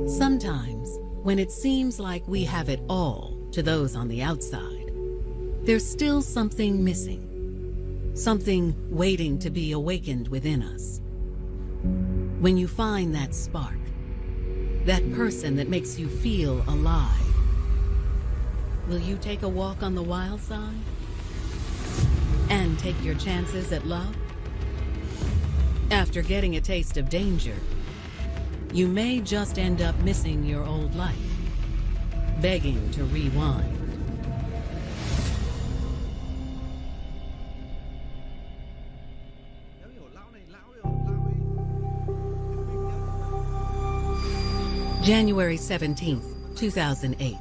Sometimes, when it seems like we have it all to those on the outside, there's still something missing, something waiting to be awakened within us. When you find that spark, that person that makes you feel alive, will you take a walk on the wild side? And take your chances at love? After getting a taste of danger, you may just end up missing your old life, begging to rewind. January 17th, 2008.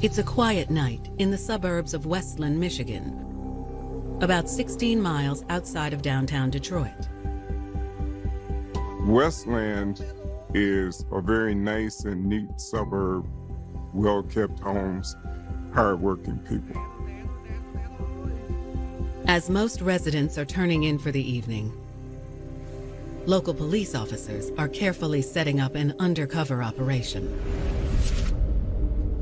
It's a quiet night in the suburbs of Westland, Michigan, about 16 miles outside of downtown Detroit. Westland is a very nice and neat suburb, well-kept homes, hard-working people. As most residents are turning in for the evening, local police officers are carefully setting up an undercover operation.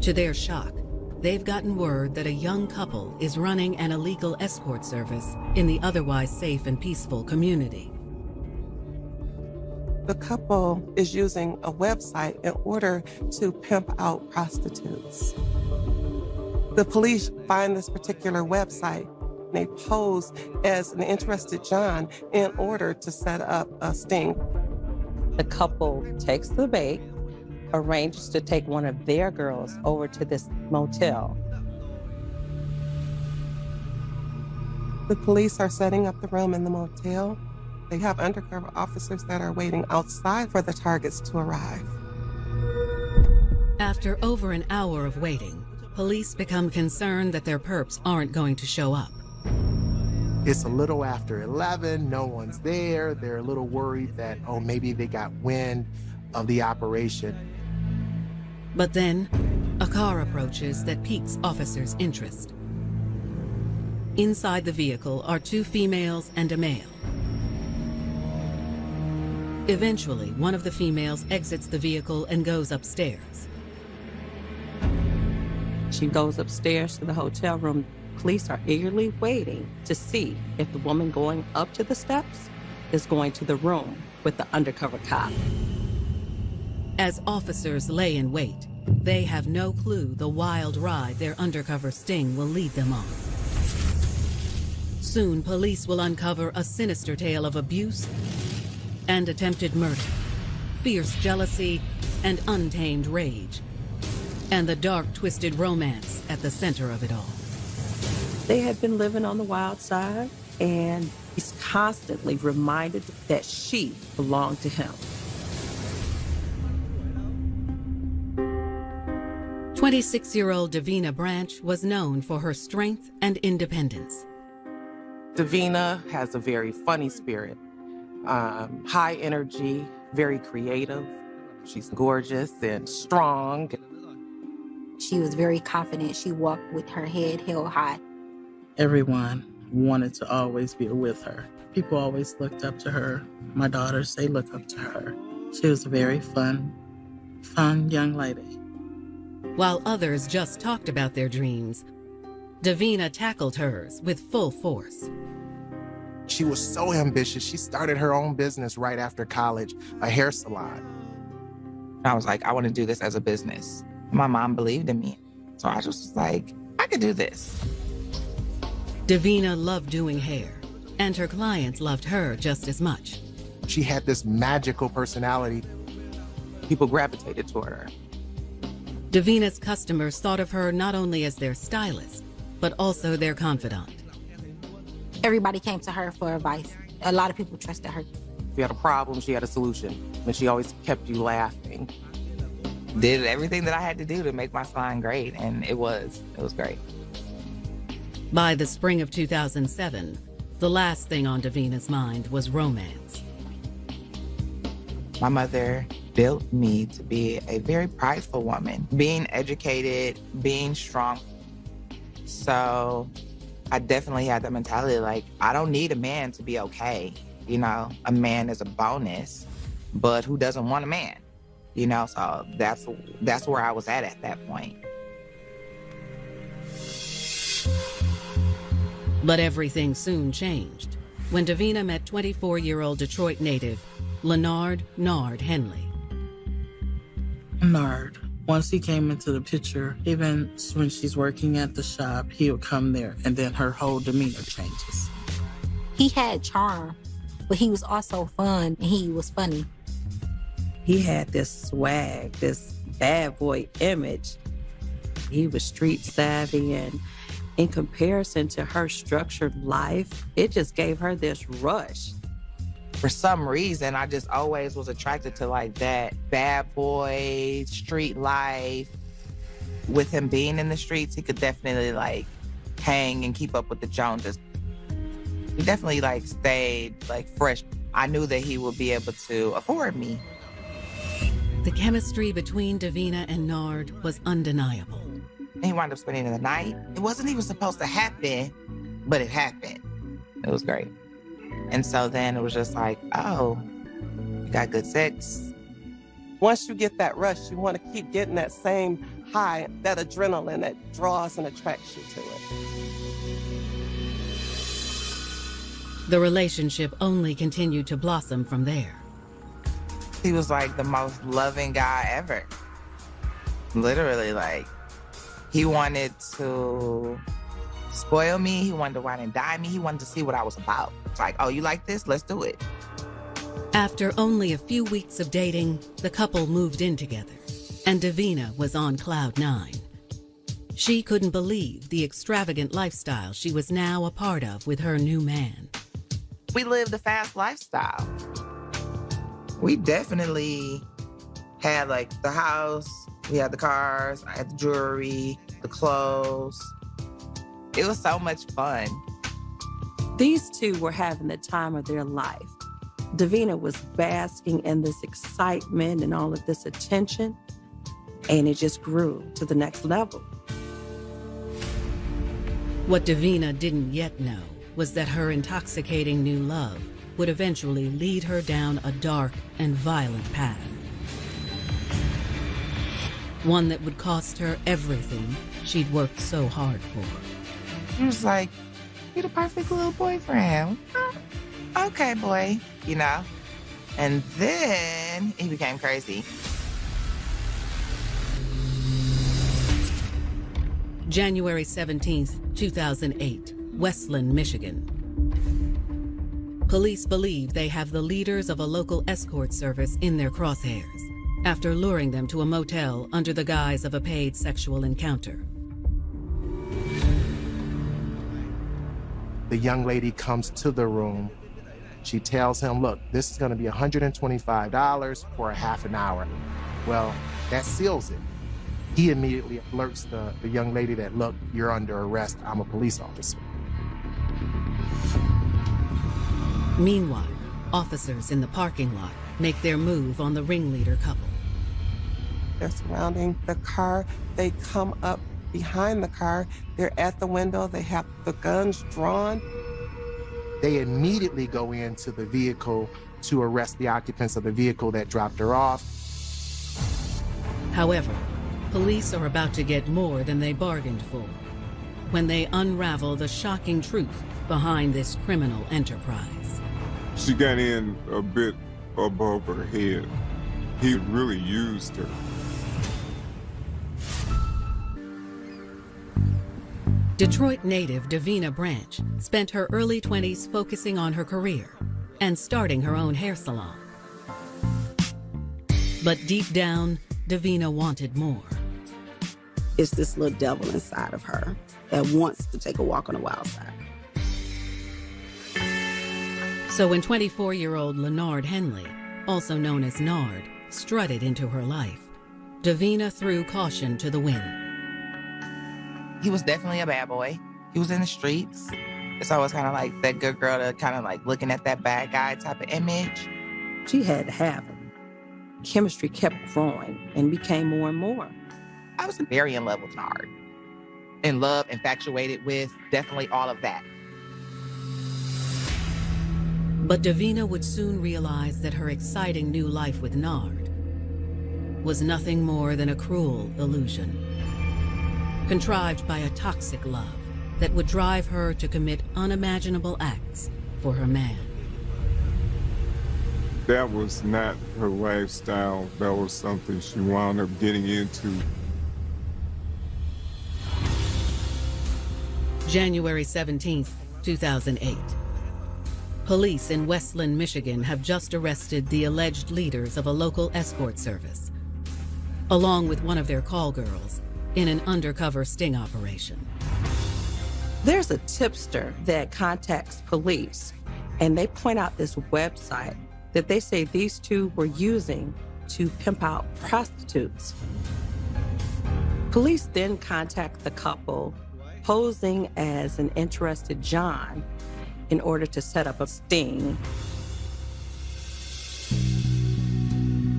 To their shock, they've gotten word that a young couple is running an illegal escort service in the otherwise safe and peaceful community. The couple is using a website in order to pimp out prostitutes. The police find this particular website. They pose as an interested John in order to set up a sting. The couple takes the bait, arranges to take one of their girls over to this motel. The police are setting up the room in the motel. They have undercover officers that are waiting outside for the targets to arrive. After over an hour of waiting, police become concerned that their perps aren't going to show up. It's a little after 11, no one's there. They're a little worried that, oh, maybe they got wind of the operation. But then, a car approaches that piques officers' interest. Inside the vehicle are two females and a male. Eventually, one of the females exits the vehicle and goes upstairs. She goes upstairs to the hotel room. Police are eagerly waiting to see if the woman going up to the steps is going to the room with the undercover cop. As officers lay in wait, they have no clue the wild ride their undercover sting will lead them on. Soon, police will uncover a sinister tale of abuse and attempted murder, fierce jealousy and untamed rage, and the dark, twisted romance at the center of it all. They had been living on the wild side, and he's constantly reminded that she belonged to him. 26-year-old Davina Branch was known for her strength and independence. Davina has a very funny spirit, high energy, very creative. She's gorgeous and strong. She was very confident. She walked with her head held high. Everyone wanted to always be with her. People always looked up to her. My daughters, they look up to her. She was a very fun young lady. While others just talked about their dreams, Davina tackled hers with full force. She was so ambitious. She started her own business right after college, a hair salon. I was like, I want to do this as a business. My mom believed in me. So I just was like, I could do this. Davina loved doing hair, and her clients loved her just as much. She had this magical personality. People gravitated toward her. Davina's customers thought of her not only as their stylist, but also their confidant. Everybody came to her for advice. A lot of people trusted her. If you had a problem, she had a solution, and she always kept you laughing. Did everything that I had to do to make my salon great, and it was great. By the spring of 2007, the last thing on Davina's mind was romance. My mother built me to be a very prideful woman, being educated, being strong. So I definitely had the mentality like, I don't need a man to be okay. You know, a man is a bonus, but who doesn't want a man? So that's where I was at that point. But everything soon changed when Davina met 24-year-old Detroit native Leonard Nard Henley. Nard, once he came into the picture, even when she's working at the shop, he would come there, and then her whole demeanor changes. He had charm, but he was also fun, and he was funny. He had this swag, this bad boy image. He was street savvy, and in comparison to her structured life, it just gave her this rush. For some reason, I just always was attracted to like that bad boy street life. With him being in the streets, he could definitely like hang and keep up with the Joneses. He definitely like stayed like fresh. I knew that he would be able to afford me. The chemistry between Davina and Nard was undeniable. He wound up spending the night. It wasn't even supposed to happen, but it happened. It was great. And so then it was just like, oh, you got good sex. Once you get that rush, you want to keep getting that same high, that adrenaline that draws and attracts you to it. The relationship only continued to blossom from there. He was like the most loving guy ever. Literally, like, he wanted to spoil me. He wanted to wine and dine me. He wanted to see what I was about. It's like, oh, you like this? Let's do it. After only a few weeks of dating, the couple moved in together, and Davina was on cloud 9. She couldn't believe the extravagant lifestyle she was now a part of with her new man. We lived a fast lifestyle. We definitely had like the house, we had the cars, I had the jewelry, the clothes. It was so much fun. These two were having the time of their life. Davina was basking in this excitement and all of this attention, and it just grew to the next level. What Davina didn't yet know was that her intoxicating new love would eventually lead her down a dark and violent path. One that would cost her everything she'd worked so hard for. He was like, you're the perfect little boyfriend. Okay, boy, And then he became crazy. January 17th, 2008, Westland, Michigan. Police believe they have the leaders of a local escort service in their crosshairs after luring them to a motel under the guise of a paid sexual encounter. The young lady comes to the room. She tells him, look, this is going to be $125 for a half an hour. Well, that seals it. He immediately alerts the young lady that, look, you're under arrest. I'm a police officer. Meanwhile, officers in the parking lot make their move on the ringleader couple. They're surrounding the car. They come up behind the car. They're at the window. They have the guns drawn. They immediately go into the vehicle to arrest the occupants of the vehicle that dropped her off. However, police are about to get more than they bargained for when they unravel the shocking truth behind this criminal enterprise. She got in a bit above her head. He really used her. Detroit native Davina Branch spent her early 20s focusing on her career and starting her own hair salon. But deep down, Davina wanted more. It's this little devil inside of her that wants to take a walk on the wild side. So when 24-year-old Leonard Henley, also known as Nard, strutted into her life, Davina threw caution to the wind. He was definitely a bad boy. He was in the streets. It's always kind of like that good girl that kind of like looking at that bad guy type of image. She had to have him. Chemistry kept growing and became more and more. I was very in love with Nard. In love, infatuated with, definitely all of that. But Davina would soon realize that her exciting new life with Nard was nothing more than a cruel illusion, contrived by a toxic love that would drive her to commit unimaginable acts for her man. That was not her lifestyle. That was something she wound up getting into. January 17th, 2008. Police in Westland, Michigan have just arrested the alleged leaders of a local escort service, along with one of their call girls, in an undercover sting operation. There's a tipster that contacts police, and they point out this website that they say these two were using to pimp out prostitutes. Police then contact the couple, posing as an interested John, in order to set up a sting.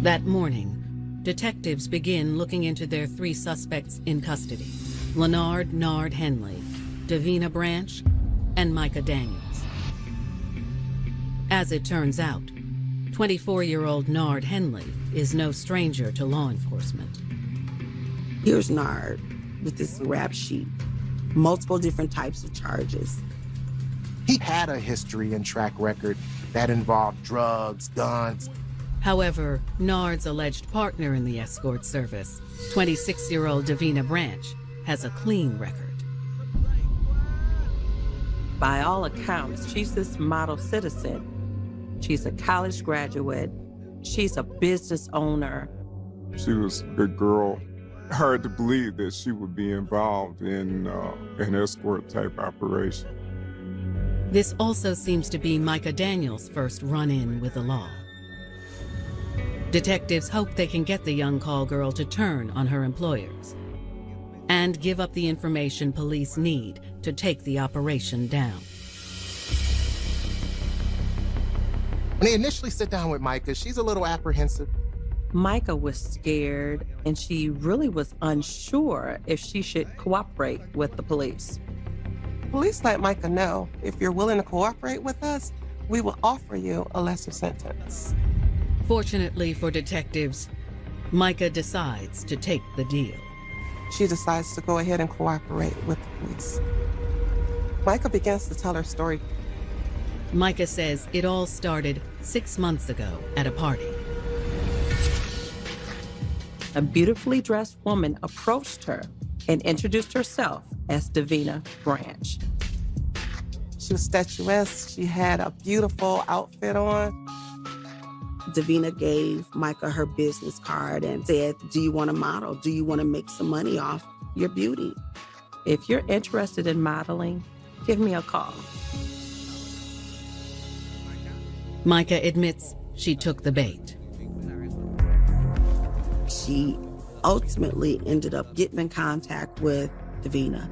That morning, detectives begin looking into their 3 suspects in custody: Leonard Nard Henley, Davina Branch, and Micah Daniels. As it turns out, 24-year-old Nard Henley is no stranger to law enforcement. Here's Nard with this rap sheet, multiple different types of charges. He had a history and track record that involved drugs, guns. However, Nard's alleged partner in the escort service, 26-year-old Davina Branch, has a clean record. By all accounts, she's this model citizen. She's a college graduate. She's a business owner. She was a good girl. Hard to believe that she would be involved in an escort type operation. This also seems to be Micah Daniels' first run-in with the law. Detectives hope they can get the young call girl to turn on her employers and give up the information police need to take the operation down. When they initially sit down with Micah, she's a little apprehensive. Micah was scared, and she really was unsure if she should cooperate with the police. Police let Micah know, if you're willing to cooperate with us, we will offer you a lesser sentence. Fortunately for detectives, Micah decides to take the deal. She decides to go ahead and cooperate with the police. Micah begins to tell her story. Micah says it all started 6 months ago at a party. A beautifully dressed woman approached her and introduced herself as Davina Branch. She was statuesque. She had a beautiful outfit on. Davina gave Micah her business card and said, "Do you want to model? Do you want to make some money off your beauty?" If you're interested in modeling, give me a call. Micah admits she took the bait. She ultimately ended up getting in contact with Davina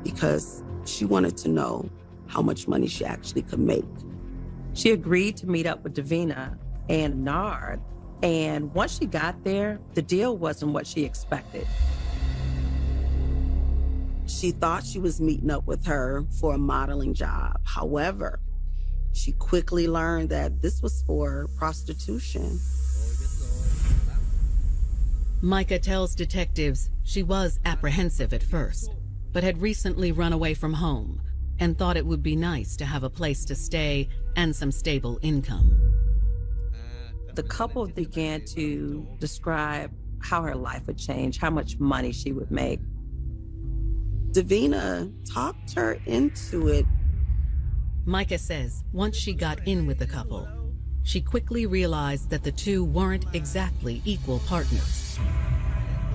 because she wanted to know how much money she actually could make. She agreed to meet up with Davina and Nard, and once she got there, the deal wasn't what she expected. She thought she was meeting up with her for a modeling job. However, she quickly learned that this was for prostitution. Micah tells detectives she was apprehensive at first, but had recently run away from home and thought it would be nice to have a place to stay and some stable income. The couple began to describe how her life would change, how much money she would make. Davina talked her into it. Micah says once she got in with the couple, she quickly realized that the two weren't exactly equal partners.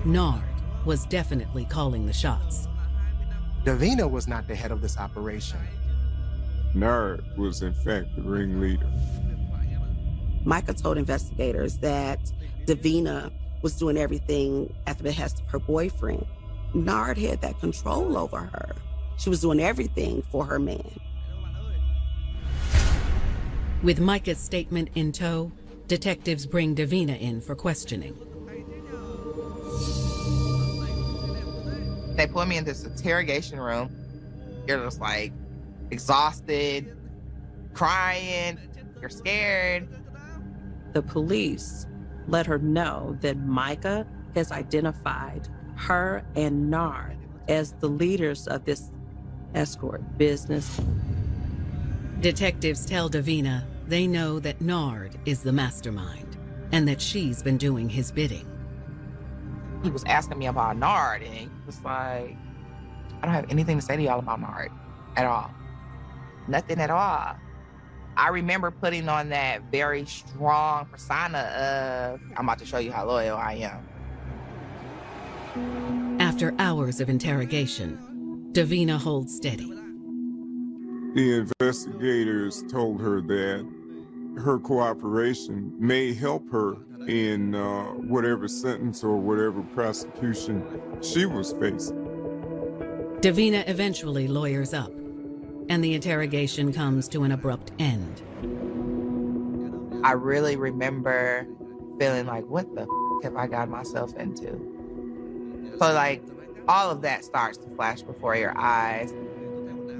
Nard was definitely calling the shots. Davina was not the head of this operation. Nard was in fact the ringleader. Micah told investigators that Davina was doing everything at the behest of her boyfriend. Nard had that control over her. She was doing everything for her man. With Micah's statement in tow, detectives bring Davina in for questioning. They put me in this interrogation room. You're just like exhausted, crying, you're scared. The police let her know that Micah has identified her and Nard as the leaders of this escort business. Detectives tell Davina they know that Nard is the mastermind and that she's been doing his bidding. He was asking me about Nard, and he was like, I don't have anything to say to y'all about Nard at all. Nothing at all. I remember putting on that very strong persona of, I'm about to show you how loyal I am. After hours of interrogation, Davina holds steady. The investigators told her that her cooperation may help her in whatever sentence or whatever prosecution she was facing. Davina eventually lawyers up, and the interrogation comes to an abrupt end. I really remember feeling like, what the have I got myself into? So like, all of that starts to flash before your eyes.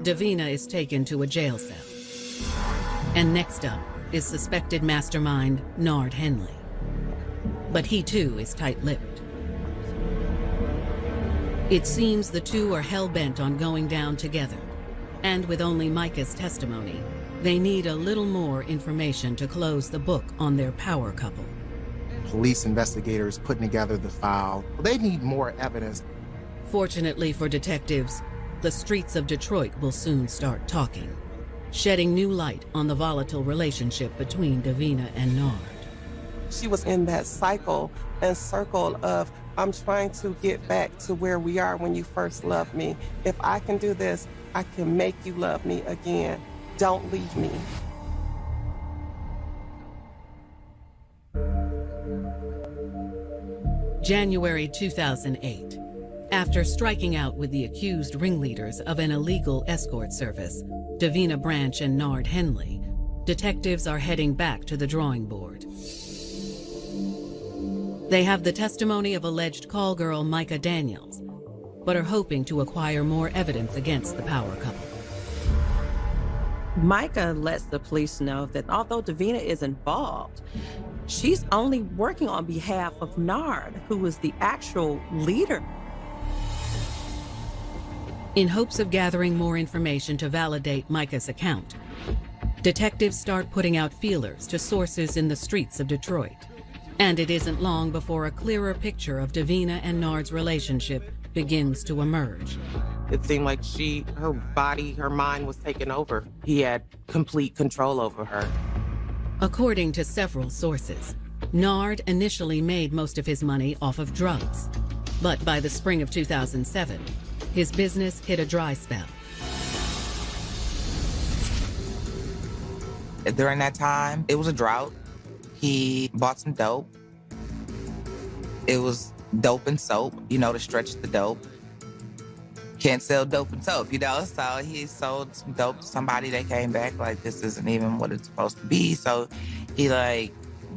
Davina is taken to a jail cell. And next up is suspected mastermind Nard Henley. But he too is tight-lipped. It seems the two are hell-bent on going down together. And with only Micah's testimony, they need a little more information to close the book on their power couple. Police investigators putting together the file. They need more evidence. Fortunately for detectives, the streets of Detroit will soon start talking, shedding new light on the volatile relationship between Davina and Nard. She was in that cycle and circle of, I'm trying to get back to where we are when you first loved me. If I can do this, I can make you love me again. Don't leave me. January 2008. After striking out with the accused ringleaders of an illegal escort service, Davina Branch and Nard Henley, detectives are heading back to the drawing board. They have the testimony of alleged call girl Micah Daniels, but are hoping to acquire more evidence against the power couple. Micah lets the police know that although Davina is involved, she's only working on behalf of Nard, who is the actual leader. In hopes of gathering more information to validate Micah's account, detectives start putting out feelers to sources in the streets of Detroit. And it isn't long before a clearer picture of Davina and Nard's relationship begins to emerge. It seemed like her body, her mind was taken over. He had complete control over her. According to several sources, Nard initially made most of his money off of drugs. But by the spring of 2007, his business hit a dry spell. During that time, it was a drought. He bought some dope. It was dope and soap, to stretch the dope. Can't sell dope and soap, so he sold some dope to somebody that came back like, this isn't even what it's supposed to be. So he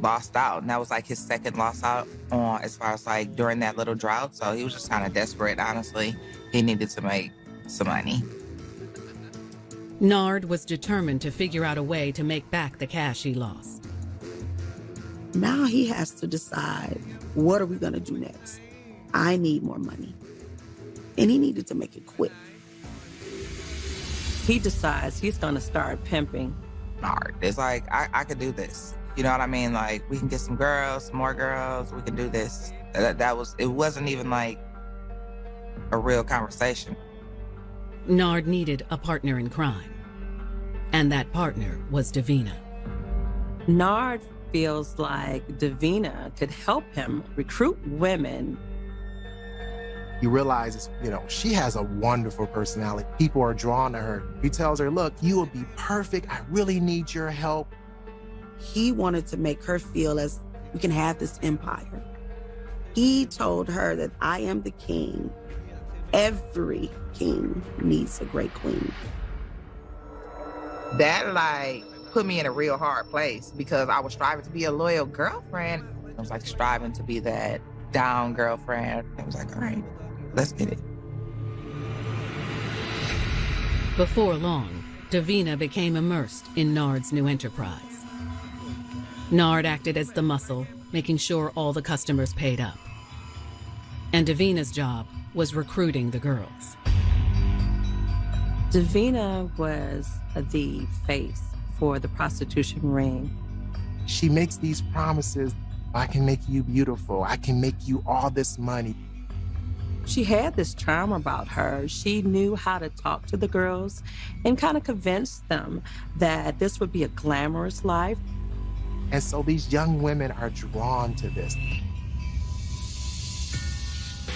lost out, and that was his second loss out on as far as during that little drought. So he was just kind of desperate, honestly. He needed to make some money. Nard was determined to figure out a way to make back the cash he lost. Now he has to decide, what are we going to do next? I need more money. And he needed to make it quick. He decides he's going to start pimping Nard. It's I could do this. You know what I mean? We can get some girls, some more girls. We can do this. It wasn't even a real conversation. Nard needed a partner in crime. And that partner was Davina. Nard feels like Davina could help him recruit women. He realizes, she has a wonderful personality. People are drawn to her. He tells her, look, you will be perfect. I really need your help. He wanted to make her feel as we can have this empire. He told her that I am the king. Every king needs a great queen. That put me in a real hard place because I was striving to be a loyal girlfriend. I was striving to be that down girlfriend. I was all right, let's get it. Before long, Davina became immersed in Nard's new enterprise. Nard acted as the muscle, making sure all the customers paid up. And Davina's job was recruiting the girls. Davina was the face for the prostitution ring. She makes these promises. I can make you beautiful. I can make you all this money. She had this charm about her. She knew how to talk to the girls and kind of convince them that this would be a glamorous life. And so these young women are drawn to this.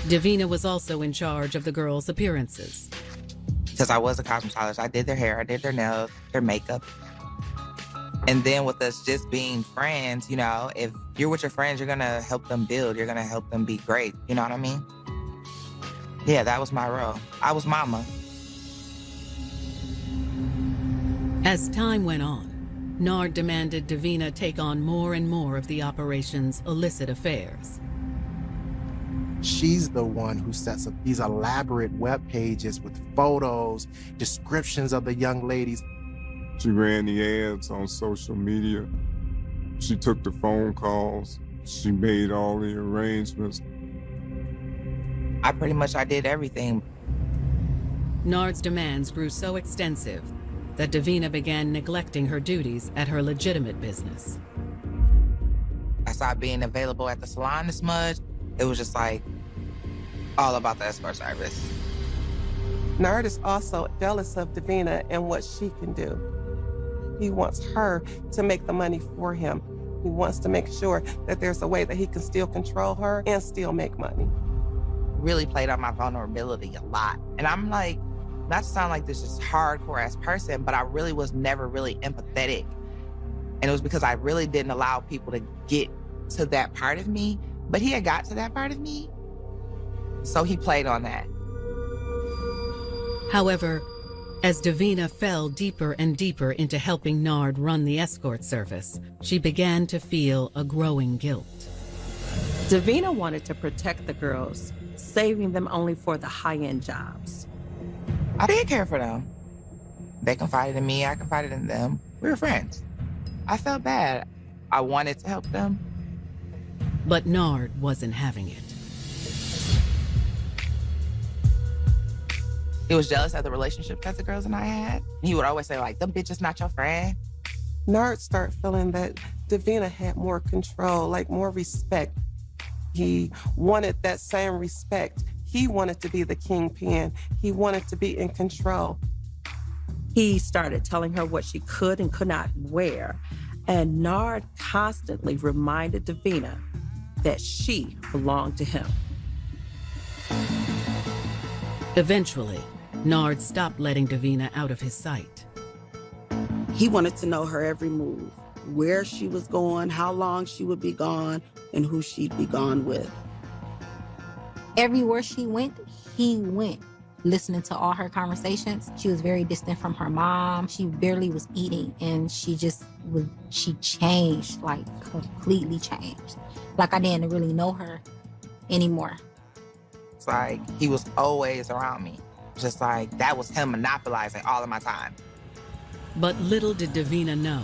Davina was also in charge of the girls' appearances. Because I was a cosmetologist. I did their hair, I did their nails, their makeup. And then with us just being friends, you know, if you're with your friends, you're gonna help them build, you're gonna help them be great. You know what I mean? Yeah, that was my role. I was mama. As time went on, Nard demanded Davina take on more and more of the operation's illicit affairs. She's the one who sets up these elaborate web pages with photos, descriptions of the young ladies. She ran the ads on social media. She took the phone calls. She made all the arrangements. I did everything. Nard's demands grew so extensive that Davina began neglecting her duties at her legitimate business. I stopped being available at the salon as much. It was just like all about the escort service. Nard is also jealous of Davina and what she can do. He wants her to make the money for him. He wants to make sure that there's a way that he can still control her and still make money. Really played on my vulnerability a lot. And I'm like, not to sound like this just hardcore ass person, but I really was never really empathetic. And it was because I really didn't allow people to get to that part of me. But he had got to that part of me. So he played on that. However, as Davina fell deeper and deeper into helping Nard run the escort service, she began to feel a growing guilt. Davina wanted to protect the girls, saving them only for the high-end jobs. I did care for them. They confided in me, I confided in them. We were friends. I felt bad. I wanted to help them. But Nard wasn't having it. He was jealous of the relationship that the girls and I had. He would always say, like, them bitches not your friend. Nard started feeling that Davina had more control, like more respect. He wanted that same respect. He wanted to be the kingpin. He wanted to be in control. He started telling her what she could and could not wear. And Nard constantly reminded Davina that she belonged to him. Eventually, Nard stopped letting Davina out of his sight. He wanted to know her every move, where she was going, how long she would be gone, and who she'd be gone with. Everywhere she went, he went. Listening to all her conversations, she was very distant from her mom. She barely was eating, and she changed, like completely changed. Like I didn't really know her anymore. It's like he was always around me. Just like that was him monopolizing all of my time. But little did Davina know,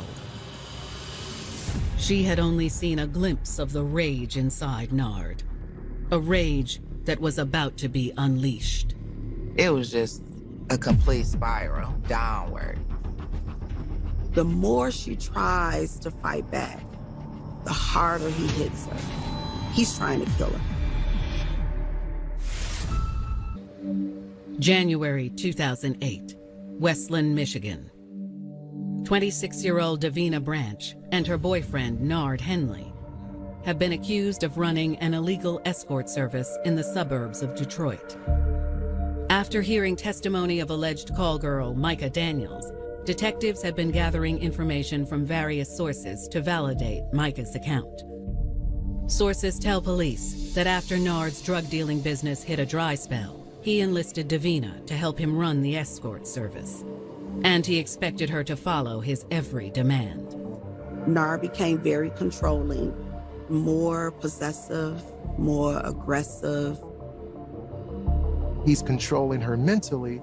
she had only seen a glimpse of the rage inside Nard. A rage that was about to be unleashed. It was just a complete spiral downward. The more she tries to fight back, the harder he hits her. He's trying to kill her. January 2008, Westland, Michigan. 26-year-old Davina Branch and her boyfriend, Nard Henley, have been accused of running an illegal escort service in the suburbs of Detroit. After hearing testimony of alleged call girl Micah Daniels, detectives have been gathering information from various sources to validate Micah's account. Sources tell police that after Nard's drug-dealing business hit a dry spell, he enlisted Davina to help him run the escort service. And he expected her to follow his every demand. Nard became very controlling, more possessive, more aggressive. He's controlling her mentally.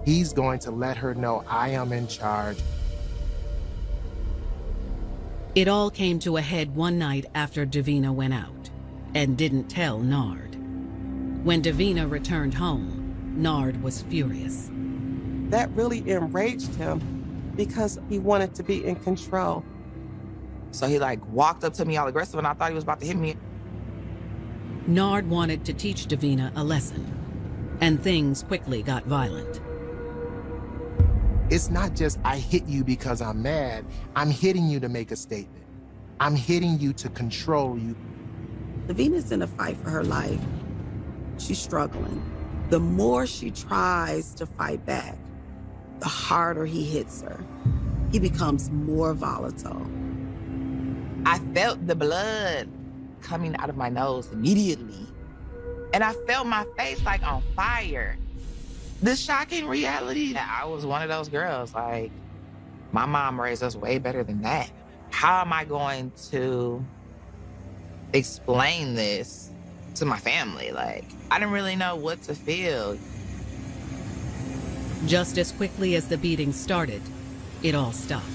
He's going to let her know I am in charge. It all came to a head one night after Davina went out and didn't tell Nard. When Davina returned home, Nard was furious. That really enraged him because he wanted to be in control. So he like walked up to me all aggressive and I thought he was about to hit me. Nard wanted to teach Davina a lesson, and things quickly got violent. It's not just I hit you because I'm mad. I'm hitting you to make a statement. I'm hitting you to control you. Davina's in a fight for her life. She's struggling. The more she tries to fight back, the harder he hits her. He becomes more volatile. I felt the blood coming out of my nose immediately. And I felt my face like on fire. The shocking reality that I was one of those girls, like, my mom raised us way better than that. How am I going to explain this to my family? Like, I didn't really know what to feel. Just as quickly as the beating started, it all stopped.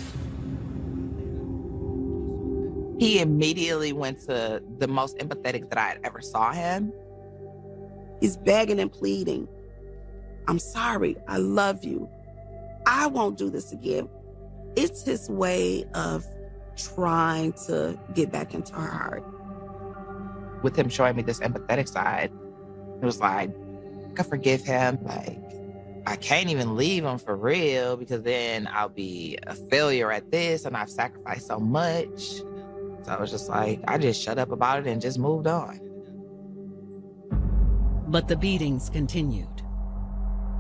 He immediately went to the most empathetic that I had ever saw him. He's begging and pleading. I'm sorry, I love you. I won't do this again. It's his way of trying to get back into her heart. With him showing me this empathetic side, it was like, I could forgive him. Like, I can't even leave him for real because then I'll be a failure at this and I've sacrificed so much. So I was just like, I just shut up about it and just moved on. But the beatings continued.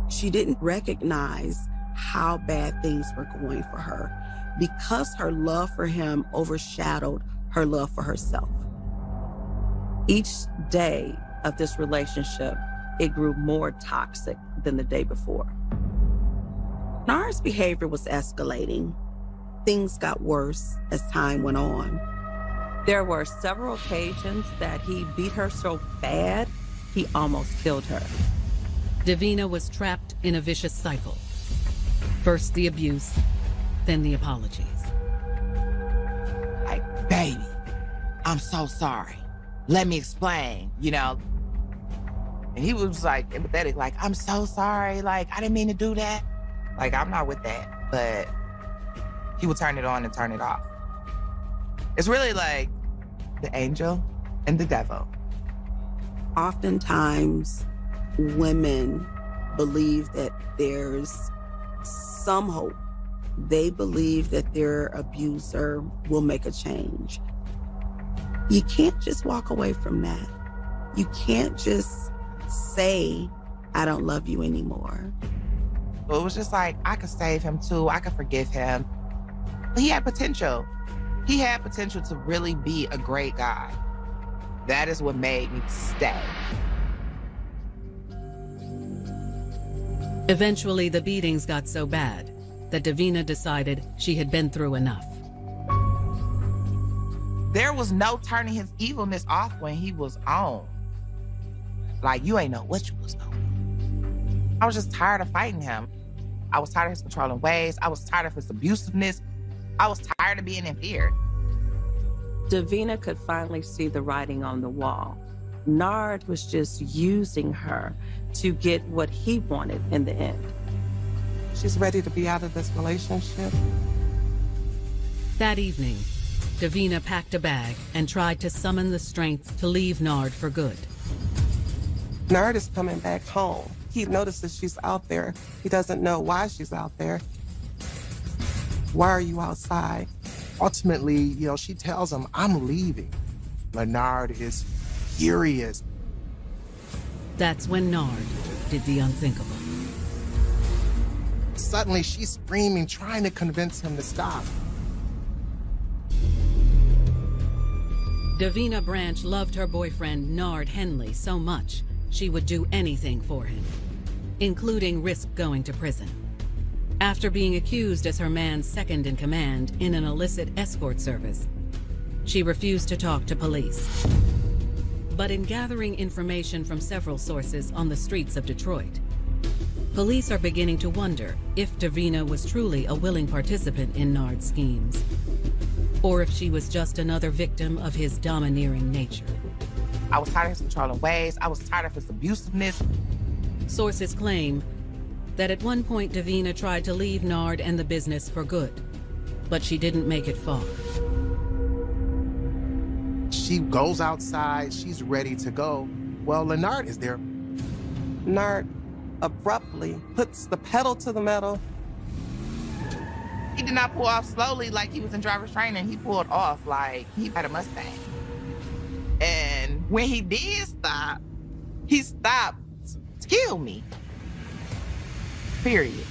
She didn't recognize how bad things were going for her because her love for him overshadowed her love for herself. Each day of this relationship, it grew more toxic than the day before. Nard's behavior was escalating. Things got worse as time went on. There were several occasions that he beat her so bad, he almost killed her. Davina was trapped in a vicious cycle. First the abuse, then the apologies. Like, baby, I'm so sorry. Let me explain, you know? And he was like empathetic, like, I'm so sorry. Like, I didn't mean to do that. Like, I'm not with that. But he would turn it on and turn it off. It's really like the angel and the devil. Oftentimes, women believe that there's some hope. They believe that their abuser will make a change. You can't just walk away from that. You can't just say, I don't love you anymore. So it was just like, I could save him too. I could forgive him. He had potential. He had potential to really be a great guy. That is what made me stay. Eventually, the beatings got so bad that Davina decided she had been through enough. There was no turning his evilness off when he was on. Like, you ain't know what you was doing. I was just tired of fighting him. I was tired of his controlling ways. I was tired of his abusiveness. I was tired of being in fear. Davina could finally see the writing on the wall. Nard was just using her to get what he wanted in the end. She's ready to be out of this relationship. That evening, Davina packed a bag and tried to summon the strength to leave Nard for good. Nard is coming back home. He notices she's out there. He doesn't know why she's out there. Why are you outside? Ultimately, she tells him, I'm leaving. Nard is furious. That's when Nard did the unthinkable. Suddenly, she's screaming, trying to convince him to stop. Davina Branch loved her boyfriend, Nard Henley, so much she would do anything for him, including risk going to prison. After being accused as her man's second in command in an illicit escort service, she refused to talk to police. But in gathering information from several sources on the streets of Detroit, police are beginning to wonder if Davina was truly a willing participant in Nard's schemes. or if she was just another victim of his domineering nature. I was tired of his controlling ways. I was tired of his abusiveness. Sources claim that at one point Davina tried to leave Nard and the business for good, but she didn't make it far. She goes outside, she's ready to go. Well, Leonard is there. Nard abruptly puts the pedal to the metal. He did not pull off slowly like he was in driver's training. He pulled off like he had a Mustang. And when he did stop, he stopped to kill me. Period.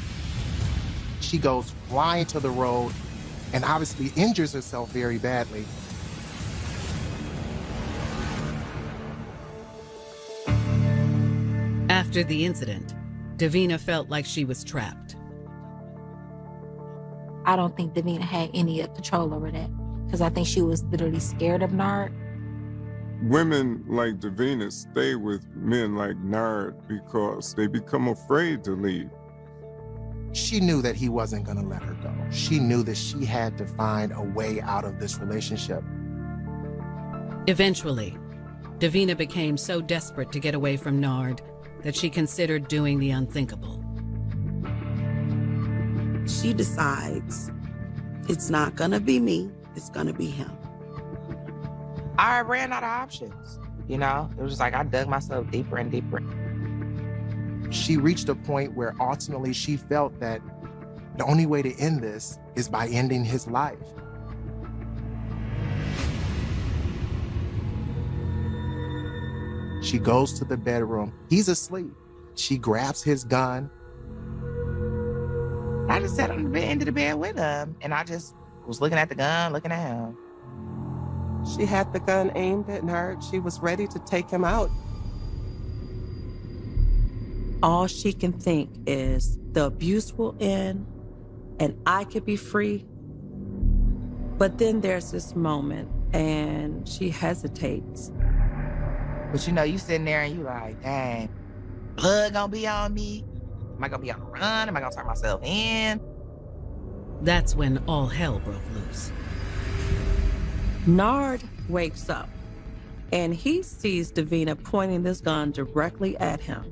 She goes flying to the road and obviously injures herself very badly. After the incident, Davina felt like she was trapped. I don't think Davina had any control over that because I think she was literally scared of Nard. Women like Davina stay with men like Nard because they become afraid to leave. She knew that he wasn't going to let her go. She knew that she had to find a way out of this relationship. Eventually, Davina became so desperate to get away from Nard that she considered doing the unthinkable. She decides it's not gonna be me, it's gonna be him. I ran out of options. You know, it was just like I dug myself deeper and deeper. She reached a point where ultimately she felt that the only way to end this is by ending his life. She goes to the bedroom. He's asleep. She grabs his gun. I just sat on the end of the bed with him, and I just was looking at the gun, looking at him. She had the gun aimed at Nard. She was ready to take him out. All she can think is the abuse will end and I could be free. But then there's this moment and she hesitates. But you know, you sitting there and you like, dang, blood gonna be on me? Am I gonna be on the run? Am I gonna turn myself in? That's when all hell broke loose. Nard wakes up and he sees Davina pointing this gun directly at him.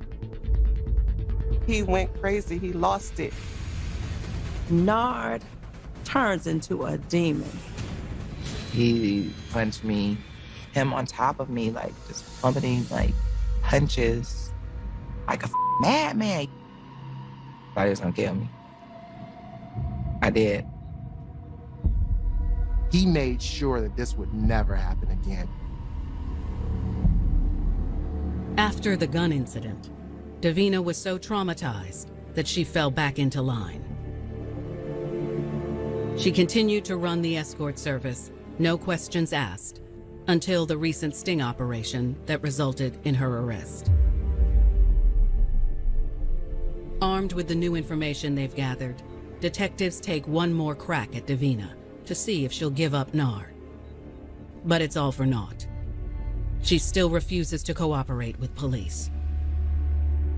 He went crazy. He lost it. Nard turns into a demon. He punched me, him on top of me, like just pummeling, like punches, like a madman. Thought he was gonna kill me. I did. He made sure that this would never happen again. After the gun incident, Davina was so traumatized that she fell back into line. She continued to run the escort service, no questions asked, until the recent sting operation that resulted in her arrest. Armed with the new information they've gathered, detectives take one more crack at Davina to see if she'll give up Nard. But it's all for naught. She still refuses to cooperate with police.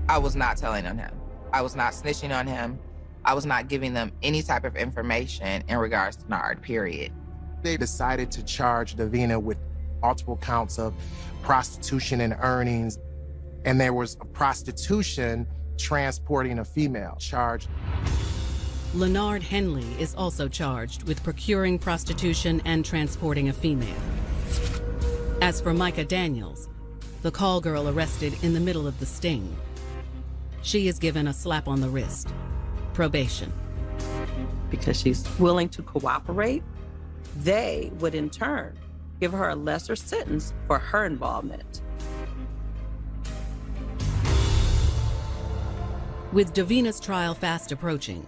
I was not telling on him. I was not snitching on him. I was not giving them any type of information in regards to Nard, period. They decided to charge Davina with multiple counts of prostitution and earnings. And there was a prostitution transporting a female charge. Leonard Henley is also charged with procuring prostitution and transporting a female. As for Micah Daniels, the call girl arrested in the middle of the sting, she is given a slap on the wrist, probation. Because she's willing to cooperate, they would in turn give her a lesser sentence for her involvement. With Davina's trial fast approaching,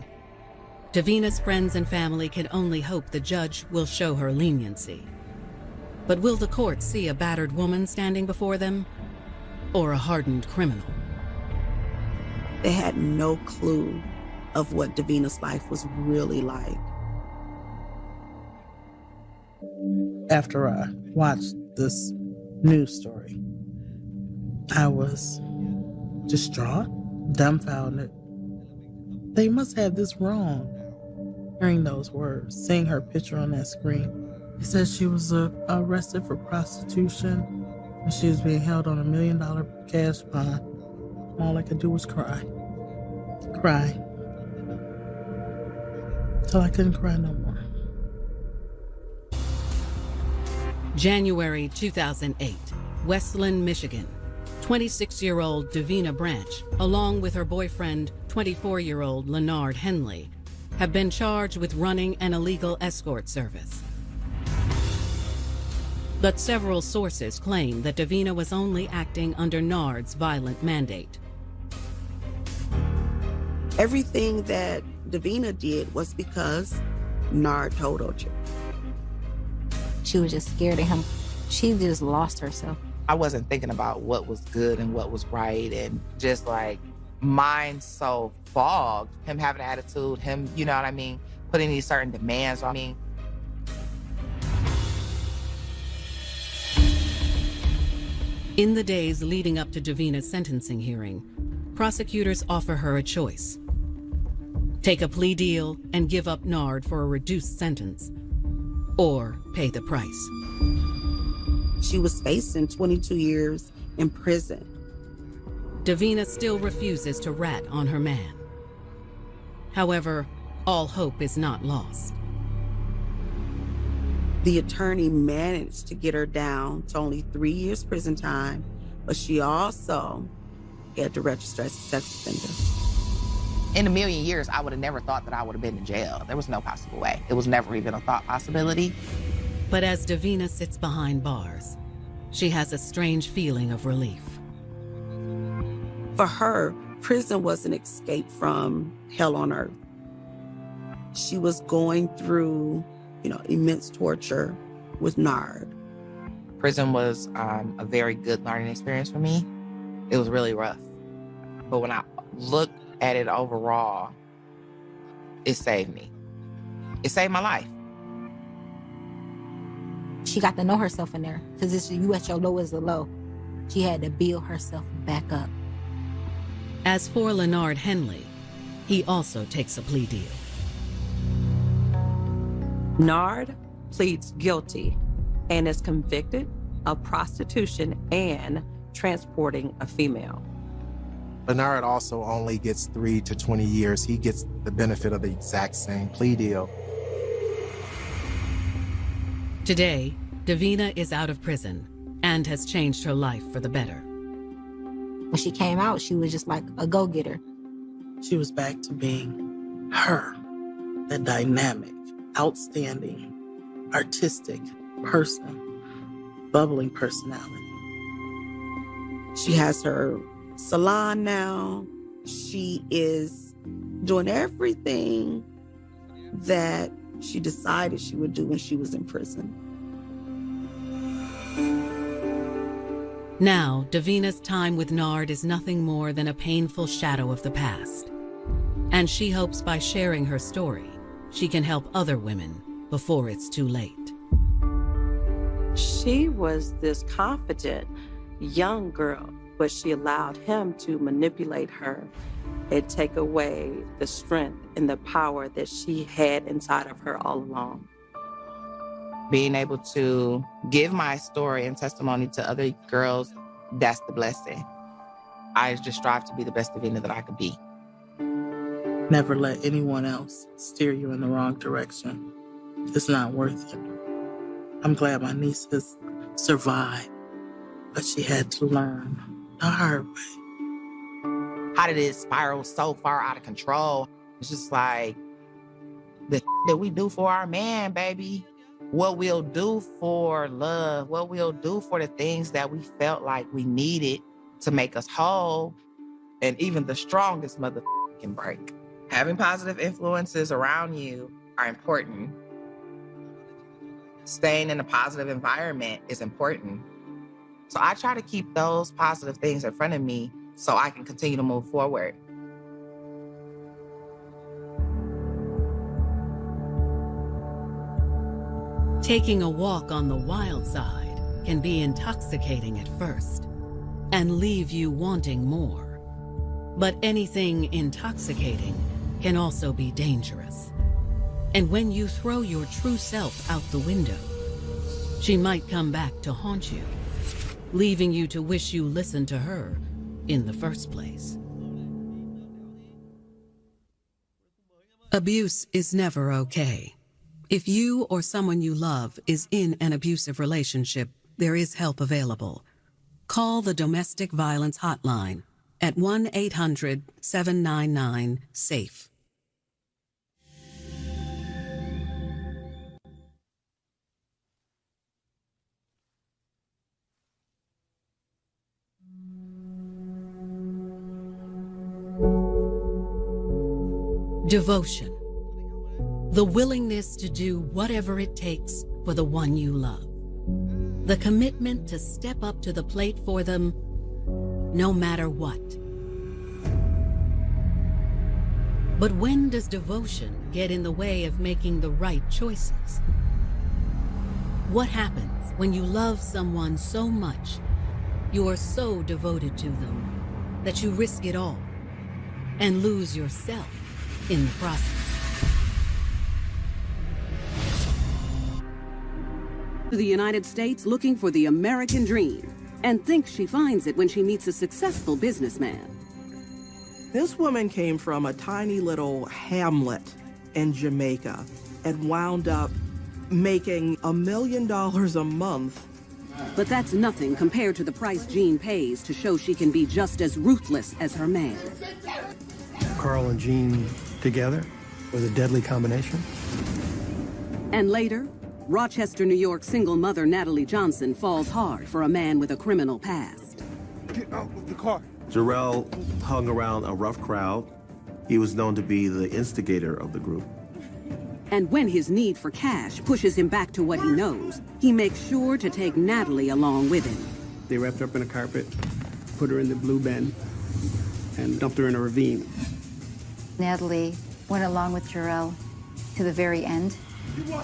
Davina's friends and family can only hope the judge will show her leniency. But will the court see a battered woman standing before them, or a hardened criminal? They had no clue of what Davina's life was really like. After I watched this news story, I was distraught, dumbfounded. They must have this wrong. Hearing those words, seeing her picture on that screen, He said she was arrested for prostitution and she was being held on $1 million cash bond. All I could do was cry. Cry. Till I couldn't cry no more. January 2008, Westland, Michigan. 26-year-old Davina Branch, along with her boyfriend, 24-year-old Leonard Henley, have been charged with running an illegal escort service. But several sources claim that Davina was only acting under Nard's violent mandate. Everything that Davina did was because Nard told her to. She was just scared of him. She just lost herself. I wasn't thinking about what was good and what was right, and just like mind so fogged. Him having an attitude, him, you know what I mean, putting these certain demands on me. In the days leading up to Davina's sentencing hearing, prosecutors offer her a choice. Take a plea deal and give up Nard for a reduced sentence, or pay the price. She was facing 22 years in prison. Davina still refuses to rat on her man. However, all hope is not lost. The attorney managed to get her down to only 3 years prison time, but she also had to register as a sex offender. In a million years, I would have never thought that I would have been in jail. There was no possible way. It was never even a thought possibility. But as Davina sits behind bars, she has a strange feeling of relief. For her, prison was an escape from hell on earth. She was going through, immense torture with Nard. Prison was a very good learning experience for me. It was really rough. But when I look at it overall, it saved me. It saved my life. She got to know herself in there, because it's you at your lowest of low. She had to build herself back up. As for Leonard Henley, he also takes a plea deal. Nard pleads guilty and is convicted of prostitution and transporting a female. Leonard also only gets 3 to 20 years. He gets the benefit of the exact same plea deal. Today, Davina is out of prison and has changed her life for the better. When she came out, she was just like a go-getter. She was back to being her, the dynamic, outstanding, artistic person, bubbling personality. She has her salon now. She is doing everything that she decided she would do when she was in prison. Now, Davina's time with Nard is nothing more than a painful shadow of the past. And she hopes by sharing her story, she can help other women before it's too late. She was this confident young girl, but she allowed him to manipulate her and take away the strength and the power that she had inside of her all along. Being able to give my story and testimony to other girls, that's the blessing. I just strive to be the best Davina that I could be. Never let anyone else steer you in the wrong direction. It's not worth it. I'm glad my niece has survived, but she had to learn the hard way. How did it spiral so far out of control? It's just like the that we do for our man, baby. What we'll do for love, what we'll do for the things that we felt like we needed to make us whole, and even the strongest mother can break. Having positive influences around you are important. Staying in a positive environment is important. So I try to keep those positive things in front of me so I can continue to move forward. Taking a walk on the wild side can be intoxicating at first and leave you wanting more. But anything intoxicating can also be dangerous. And when you throw your true self out the window, She might come back to haunt you, leaving you to wish you listened to her in the first place. Abuse is never okay. If you or someone you love is in an abusive relationship, there is help available. Call the Domestic Violence Hotline at 1-800-799-SAFE. Devotion. The willingness to do whatever it takes for the one you love. The commitment to step up to the plate for them, no matter what. But when does devotion get in the way of making the right choices? What happens when you love someone so much, you are so devoted to them, that you risk it all and lose yourself in the process? To the United States looking for the American dream and thinks she finds it when she meets a successful businessman. This woman came from a tiny little hamlet in Jamaica and wound up making $1 million a month. But that's nothing compared to the price Jean pays to show she can be just as ruthless as her man. Carl and Jean together was a deadly combination. And later, Rochester, New York single mother Natalie Johnson falls hard for a man with a criminal past. Get out of the car. Jarrell hung around a rough crowd. He was known to be the instigator of the group. And when his need for cash pushes him back to what he knows, he makes sure to take Natalie along with him. They wrapped her up in a carpet, put her in the blue bin, and dumped her in a ravine. Natalie went along with Jarrell to the very end,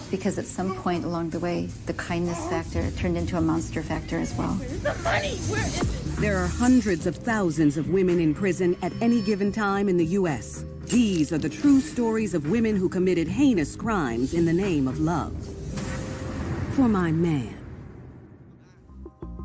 because at some point along the way, the kindness factor turned into a monster factor as well. The money, where is it? There are hundreds of thousands of women in prison at any given time in the U.S. These are the true stories of women who committed heinous crimes in the name of love. For my man.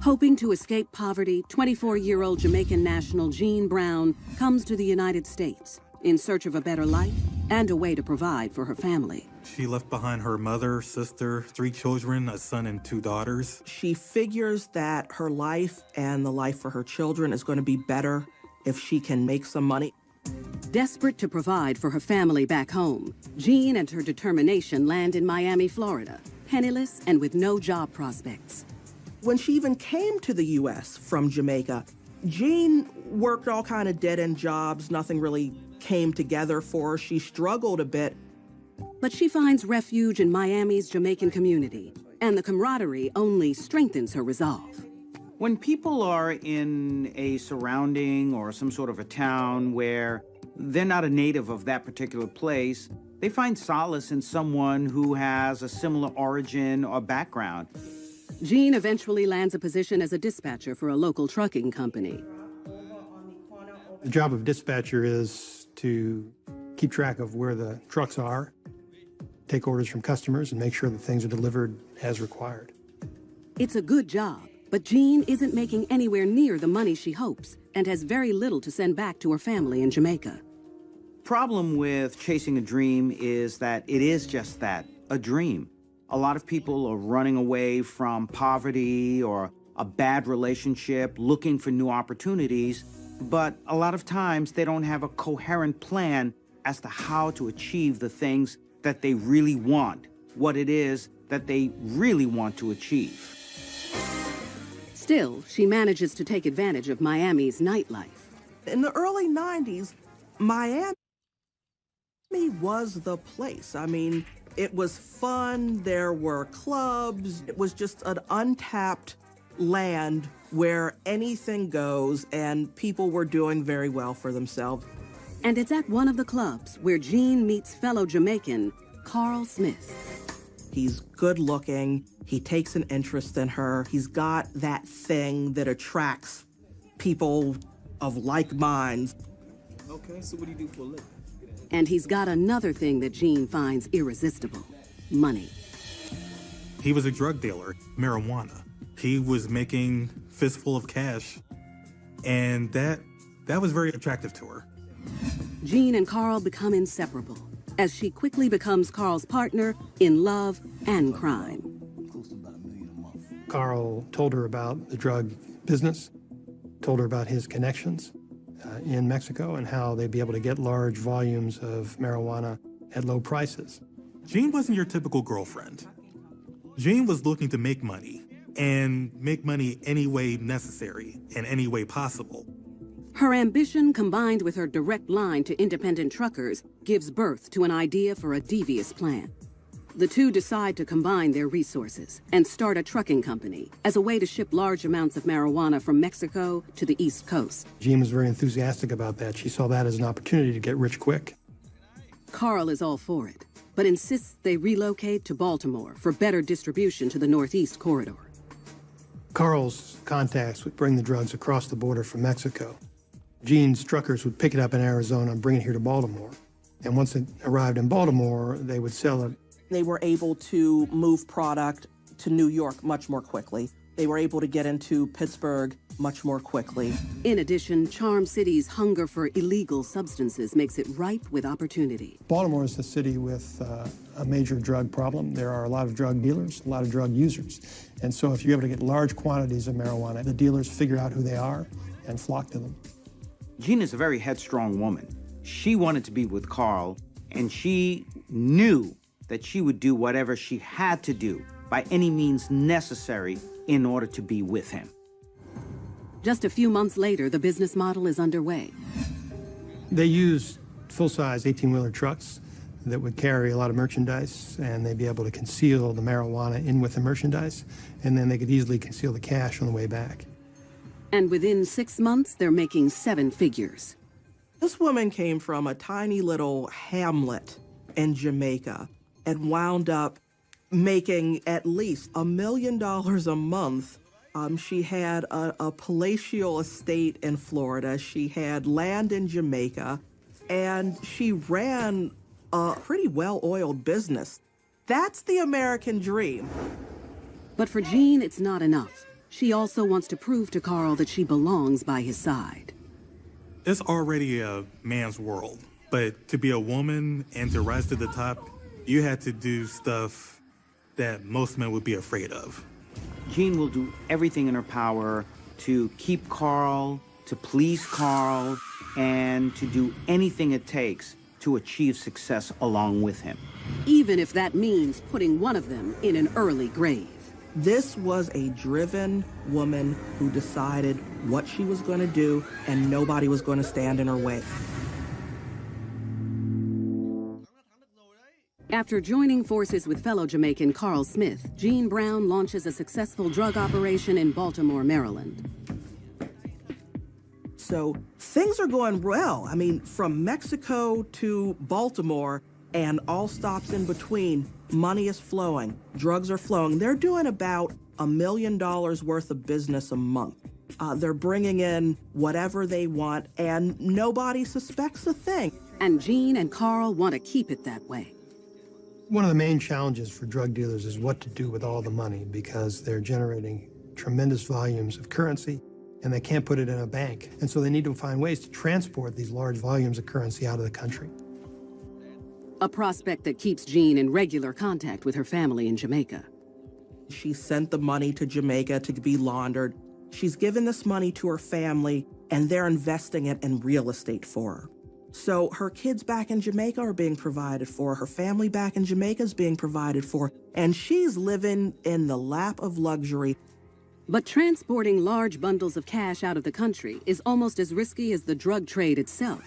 Hoping to escape poverty, 24-year-old Jamaican national Jean Brown comes to the United States in search of a better life and a way to provide for her family. She left behind her mother, sister, 3 children, a son and 2 daughters. She figures that her life and the life for her children is going to be better if she can make some money. Desperate to provide for her family back home, Jean and her determination land in Miami, Florida, penniless and with no job prospects. When she even came to the U.S. from Jamaica, Jean worked all kind of dead-end jobs. Nothing really came together for her. She struggled a bit. But she finds refuge in Miami's Jamaican community, and the camaraderie only strengthens her resolve. When people are in a surrounding or some sort of a town where they're not a native of that particular place, they find solace in someone who has a similar origin or background. Jean eventually lands a position as a dispatcher for a local trucking company. The job of dispatcher is to keep track of where the trucks are, take orders from customers, and make sure that things are delivered as required. It's a good job, but Jean isn't making anywhere near the money she hopes and has very little to send back to her family in Jamaica. Problem with chasing a dream is that it is just that, a dream. A lot of people are running away from poverty or a bad relationship, looking for new opportunities, but a lot of times they don't have a coherent plan as to how to achieve the things that they really want, what it is that they really want to achieve. Still, she manages to take advantage of Miami's nightlife. In the early 90s, Miami was the place. I mean, it was fun, there were clubs, it was just an untapped land where anything goes, and people were doing very well for themselves. And it's at one of the clubs where Jean meets fellow Jamaican Carl Smith. He's good looking, he takes an interest in her, he's got that thing that attracts people of like minds. Okay, so what do you do for a living? And he's got another thing that Jean finds irresistible: money. He was a drug dealer, marijuana. He was making fistful of cash, and that was very attractive to her. Jean and Carl become inseparable as she quickly becomes Carl's partner in love and crime. Carl told her about the drug business, told her about his connections in Mexico and how they'd be able to get large volumes of marijuana at low prices. Jean wasn't your typical girlfriend. Jean was looking to make money, and make money any way necessary and any way possible. Her ambition, combined with her direct line to independent truckers, gives birth to an idea for a devious plan. The two decide to combine their resources and start a trucking company as a way to ship large amounts of marijuana from Mexico to the East Coast. Jean was very enthusiastic about that. She saw that as an opportunity to get rich quick. Carl is all for it, but insists they relocate to Baltimore for better distribution to the Northeast corridor. Carl's contacts would bring the drugs across the border from Mexico. Jean's truckers would pick it up in Arizona and bring it here to Baltimore. And once it arrived in Baltimore, they would sell it. They were able to move product to New York much more quickly. They were able to get into Pittsburgh much more quickly. In addition, Charm City's hunger for illegal substances makes it ripe with opportunity. Baltimore is a city with a major drug problem. There are a lot of drug dealers, a lot of drug users. And so if you're able to get large quantities of marijuana, the dealers figure out who they are and flock to them. Jean is a very headstrong woman. She wanted to be with Carl, and she knew that she would do whatever she had to do by any means necessary in order to be with him. Just a few months later, the business model is underway. They used full-size 18-wheeler trucks that would carry a lot of merchandise, and they'd be able to conceal the marijuana in with the merchandise, and then they could easily conceal the cash on the way back. And within 6 months, they're making 7 figures. This woman came from a tiny little hamlet in Jamaica and wound up making at least $1 million a month. She had a palatial estate in Florida. She had land in Jamaica, and she ran a pretty well-oiled business. That's the American dream. But for Jean, it's not enough. She also wants to prove to Carl that she belongs by his side. It's already a man's world, but to be a woman and to rise to the top, you had to do stuff that most men would be afraid of. Jean will do everything in her power to keep Carl, to please Carl, and to do anything it takes to achieve success along with him. Even if that means putting one of them in an early grave. This was a driven woman who decided what she was going to do, and nobody was going to stand in her way. After joining forces with fellow Jamaican Carl Smith, Jean Brown launches a successful drug operation in Baltimore, Maryland. So things are going well. I mean, from Mexico to Baltimore and all stops in between, money is flowing, drugs are flowing. They're doing about $1 million worth of business a month. They're bringing in whatever they want, and nobody suspects a thing. And Jean and Carl want to keep it that way. One of the main challenges for drug dealers is what to do with all the money, because they're generating tremendous volumes of currency and they can't put it in a bank. And so they need to find ways to transport these large volumes of currency out of the country. A prospect that keeps Jean in regular contact with her family in Jamaica. She sent the money to Jamaica to be laundered. She's given this money to her family, and they're investing it in real estate for her. So her kids back in Jamaica are being provided for, her family back in Jamaica is being provided for, and she's living in the lap of luxury. But transporting large bundles of cash out of the country is almost as risky as the drug trade itself.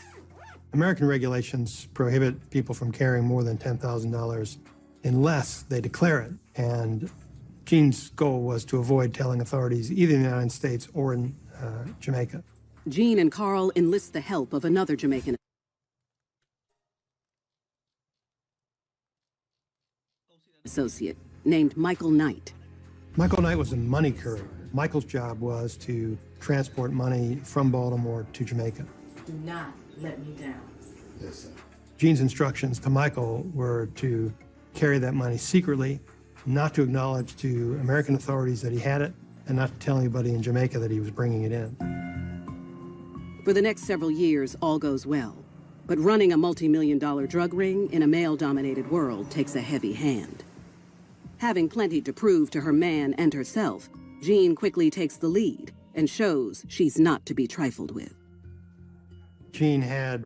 American regulations prohibit people from carrying more than $10,000 unless they declare it. And Jean's goal was to avoid telling authorities either in the United States or in Jamaica. Jean and Carl enlist the help of another Jamaican associate named Michael Knight. Michael Knight was a money courier. Michael's job was to transport money from Baltimore to Jamaica. Do not let me down. Yes, sir. Jean's instructions to Michael were to carry that money secretly, not to acknowledge to American authorities that he had it, and not to tell anybody in Jamaica that he was bringing it in. For the next several years, all goes well. But running a multi-million-dollar drug ring in a male-dominated world takes a heavy hand. Having plenty to prove to her man and herself, Jean quickly takes the lead and shows she's not to be trifled with. Jean had a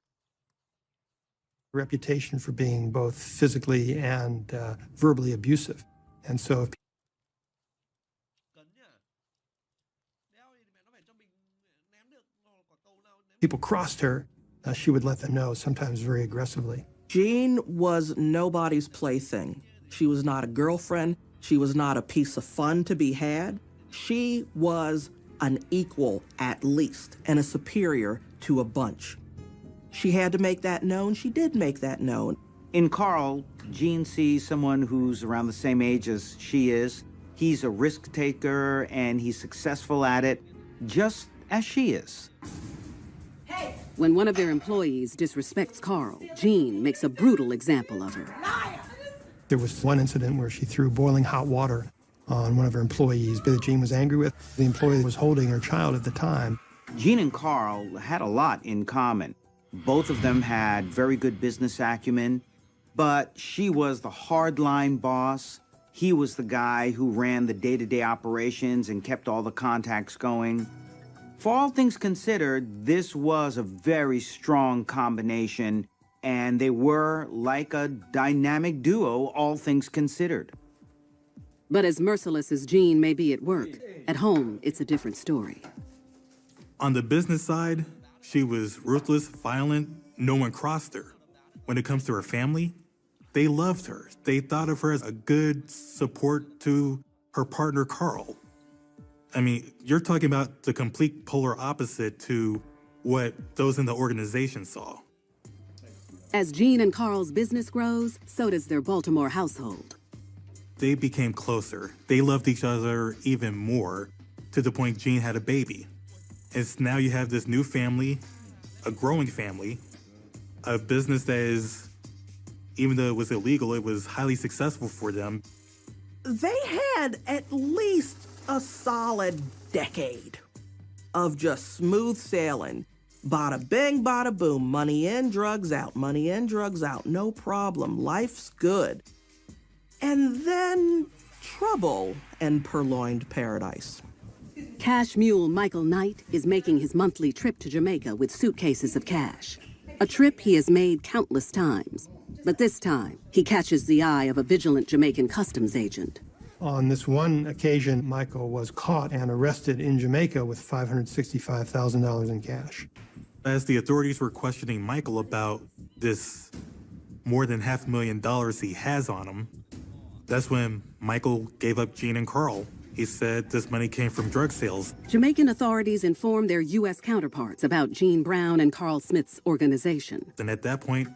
reputation for being both physically and verbally abusive. And so if people crossed her, she would let them know, sometimes very aggressively. Jean was nobody's plaything. She was not a girlfriend. She was not a piece of fun to be had. She was an equal, at least, and a superior to a bunch. She had to make that known. She did make that known. In Carl, Jean sees someone who's around the same age as she is. He's a risk taker and he's successful at it, just as she is. When one of their employees disrespects Carl, Jean makes a brutal example of her. There was one incident where she threw boiling hot water on one of her employees that Jean was angry with. The employee was holding her child at the time. Jean and Carl had a lot in common. Both of them had very good business acumen, but she was the hardline boss. He was the guy who ran the day-to-day operations and kept all the contacts going. For all things considered, this was a very strong combination, and they were like a dynamic duo, all things considered. But as merciless as Jean may be at work, at home, it's a different story. On the business side, she was ruthless, violent. No one crossed her. When it comes to her family, they loved her. They thought of her as a good support to her partner, Carl. I mean, you're talking about the complete polar opposite to what those in the organization saw. As Jean and Carl's business grows, so does their Baltimore household. They became closer. They loved each other even more, to the point Jean had a baby. And now you have this new family, a growing family, a business that is, even though it was illegal, it was highly successful for them. They had at least a solid decade of just smooth sailing. Bada bing, bada boom, money in, drugs out, money in, drugs out, no problem, life's good. And then trouble and purloined paradise. Cash mule Michael Knight is making his monthly trip to Jamaica with suitcases of cash. A trip he has made countless times. But this time, he catches the eye of a vigilant Jamaican customs agent. On this one occasion, Michael was caught and arrested in Jamaica with $565,000 in cash. As the authorities were questioning Michael about this more than $500,000 he has on him, that's when Michael gave up Jean and Carl. He said this money came from drug sales. Jamaican authorities informed their U.S. counterparts about Jean Brown and Carl Smith's organization. And at that point,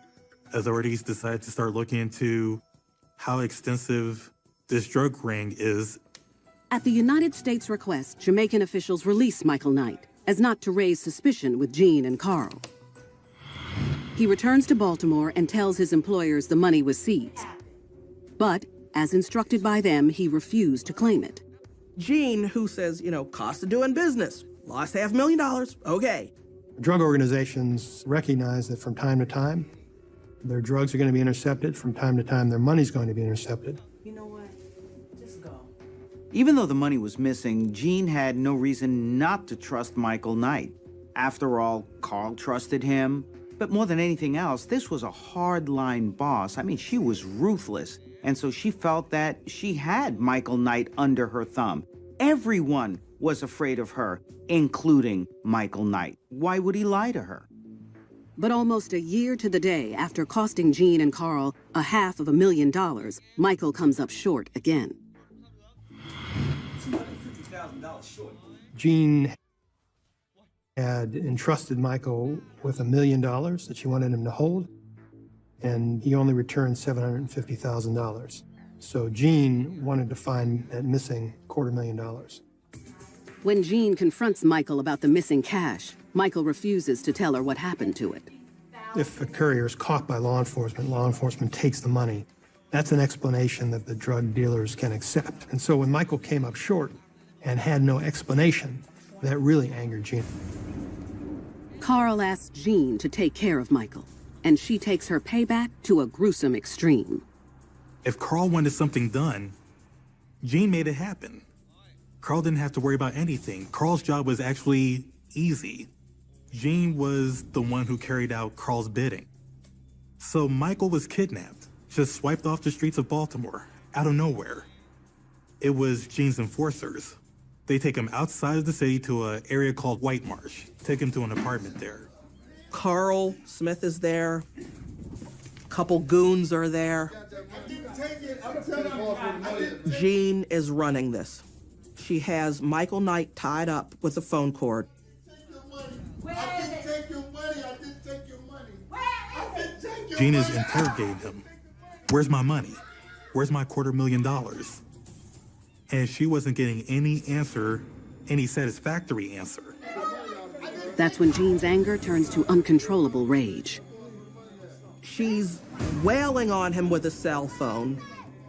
authorities decided to start looking into how extensive this drug ring is. At the United States' request, Jamaican officials released Michael Knight as not to raise suspicion with Jean and Carl. He returns to Baltimore and tells his employers the money was seized. But, as instructed by them, he refused to claim it. Jean, who says, cost of doing business, lost $500,000, okay. Drug organizations recognize that from time to time, their drugs are going to be intercepted. From time to time, their money's going to be intercepted. You know what? Just go. Even though the money was missing, Jean had no reason not to trust Michael Knight. After all, Carl trusted him. But more than anything else, this was a hardline boss. I mean, she was ruthless. And so she felt that she had Michael Knight under her thumb. Everyone was afraid of her, including Michael Knight. Why would he lie to her? But almost a year to the day after costing Jean and Carl $500,000, Michael comes up short again. Jean had entrusted Michael with $1 million that she wanted him to hold, and he only returned $750,000. So Jean wanted to find that missing $250,000. When Jean confronts Michael about the missing cash, Michael refuses to tell her what happened to it. If a courier is caught by law enforcement takes the money That's an explanation that the drug dealers can accept. And so when Michael came up short and had no explanation, that really angered Jean. Carl asks Jean to take care of Michael, and she takes her payback to a gruesome extreme. If Carl wanted something done, Jean made it happen. Carl didn't have to worry about anything. Carl's job was actually easy. Jean was the one who carried out Carl's bidding. So Michael was kidnapped, just swiped off the streets of Baltimore, out of nowhere. It was Jean's enforcers. They take him outside of the city to an area called White Marsh, take him to an apartment there. Carl Smith is there. A couple goons are there. Jean is running this. She has Michael Knight tied up with a phone cord. Jean is interrogating him. Where's my money? Where's my $250,000? And she wasn't getting any answer, any satisfactory answer. That's when Jean's anger turns to uncontrollable rage. She's wailing on him with a cell phone.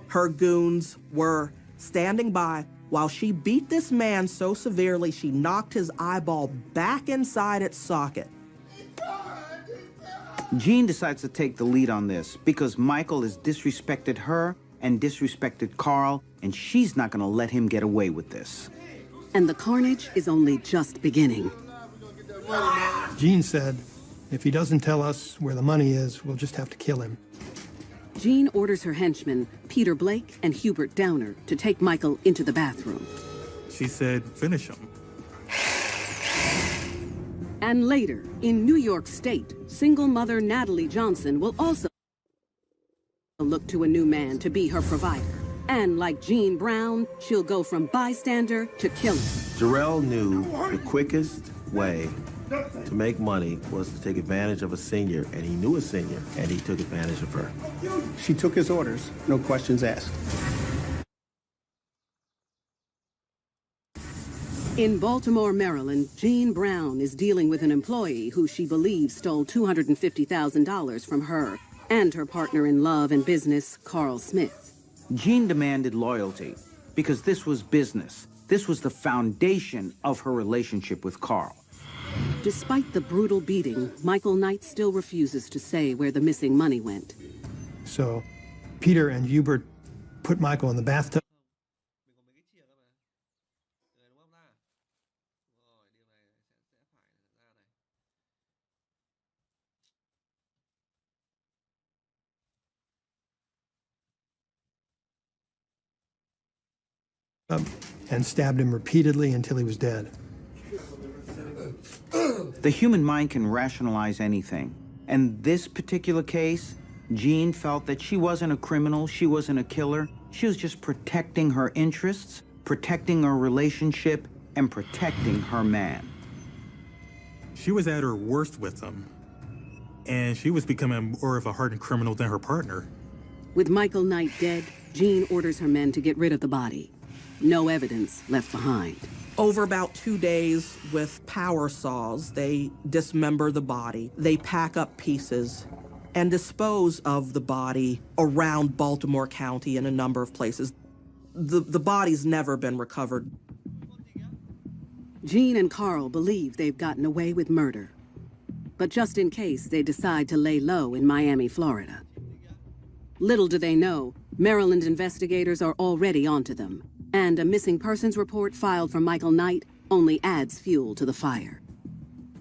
Her goons were standing by while she beat this man so severely she knocked his eyeball back inside its socket. Jean decides to take the lead on this because Michael has disrespected her and disrespected Carl, and she's not going to let him get away with this. And the carnage is only just beginning. Jean said, if he doesn't tell us where the money is, we'll just have to kill him. Jean orders her henchmen, Peter Blake and Hubert Downer, to take Michael into the bathroom. She said, finish him. And later, in New York State, single mother Natalie Johnson will also look to a new man to be her provider. And like Jean Brown, she'll go from bystander to killer. Jarrell knew the quickest way to make money was to take advantage of a senior, and he knew a senior, and he took advantage of her. She took his orders, no questions asked. In Baltimore, Maryland, Jean Brown is dealing with an employee who she believes stole $250,000 from her and her partner in love and business, Carl Smith. Jean demanded loyalty because this was business. This was the foundation of her relationship with Carl. Despite the brutal beating, Michael Knight still refuses to say where the missing money went. So Peter and Hubert put Michael in the bathtub. And stabbed him repeatedly until he was dead. The human mind can rationalize anything. And this particular case, Jean felt that she wasn't a criminal, she wasn't a killer. She was just protecting her interests, protecting her relationship, and protecting her man. She was at her worst with him, and she was becoming more of a hardened criminal than her partner. With Michael Knight dead, Jean orders her men to get rid of the body. No evidence left behind. Over about 2 days with power saws, they dismember the body. They pack up pieces and dispose of the body around Baltimore County in a number of places. The body's never been recovered. Jean and Carl believe they've gotten away with murder. But just in case, they decide to lay low in Miami, Florida. Little do they know, Maryland investigators are already onto them. And a missing persons report filed for Michael Knight only adds fuel to the fire.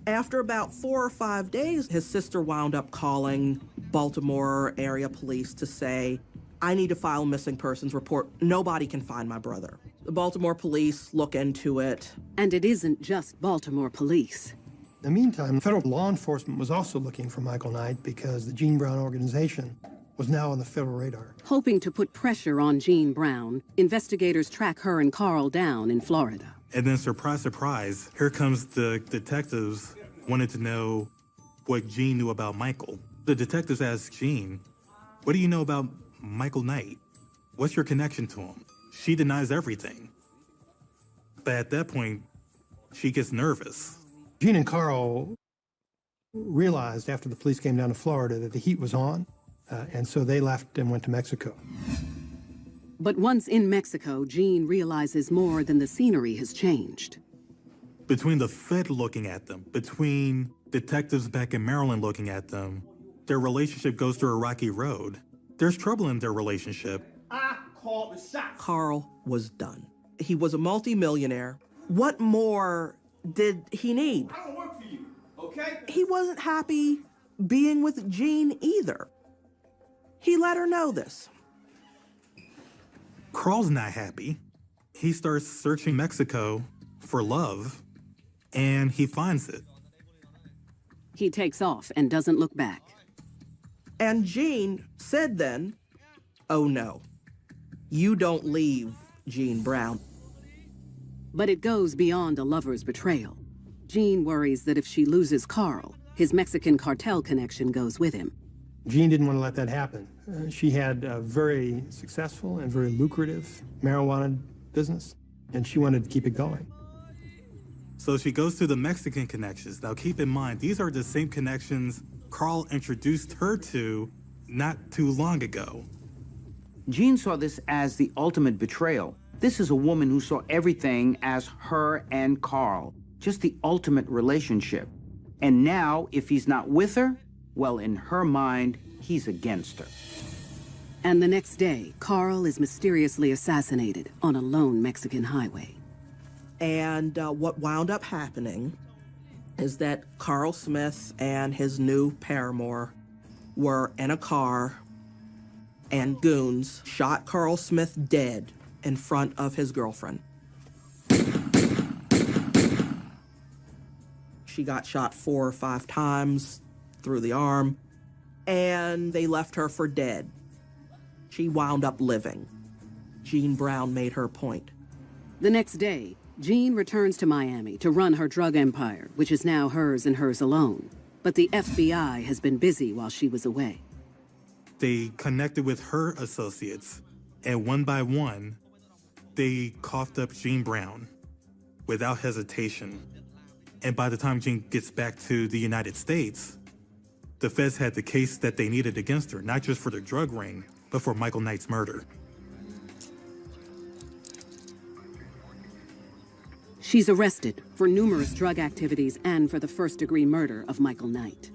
After about 4 or 5 days, his sister wound up calling Baltimore area police to say, I need to file a missing persons report. Nobody can find my brother. The Baltimore police look into it. And it isn't just Baltimore police. In the meantime, federal law enforcement was also looking for Michael Knight because the Jean Brown organization was now on the federal radar. Hoping to put pressure on Jean Brown, investigators track her and Carl down in Florida. And then, surprise, surprise, here comes the detectives wanted to know what Jean knew about Michael. The detectives asked Jean, what do you know about Michael Knight? What's your connection to him? She denies everything. But at that point, she gets nervous. Jean and Carl realized after the police came down to Florida that the heat was on. And so they left and went to Mexico. But once in Mexico, Jean realizes more than the scenery has changed. Between the Fed looking at them, between detectives back in Maryland looking at them, their relationship goes through a rocky road. There's trouble in their relationship. I called the shots. Carl was done. He was a multimillionaire. What more did he need? I don't work for you, okay? He wasn't happy being with Jean either. He let her know this. Carl's not happy. He starts searching Mexico for love, and he finds it. He takes off and doesn't look back. And Jean said then, "Oh no, you don't leave Jean Brown." But it goes beyond a lover's betrayal. Jean worries that if she loses Carl, his Mexican cartel connection goes with him. Jean didn't want to let that happen. She had a very successful and very lucrative marijuana business, and she wanted to keep it going. So she goes to the Mexican connections. Now keep in mind, these are the same connections Carl introduced her to not too long ago. Jean saw this as the ultimate betrayal. This is a woman who saw everything as her and Carl, just the ultimate relationship. And now, if he's not with her, well, in her mind, he's against her. And the next day, Carl is mysteriously assassinated on a lone Mexican highway. And what wound up happening is that Carl Smith and his new paramour were in a car, and goons shot Carl Smith dead in front of his girlfriend. She got shot 4 or 5 times through the arm, and they left her for dead. She wound up living. Jean Brown made her point. The next day, Jean returns to Miami to run her drug empire, which is now hers and hers alone. But the FBI has been busy while she was away. They connected with her associates, and one by one, they coughed up Jean Brown without hesitation. And by the time Jean gets back to the United States, the feds had the case that they needed against her, not just for the drug ring, but for Michael Knight's murder. She's arrested for numerous drug activities and for the first-degree murder of Michael Knight.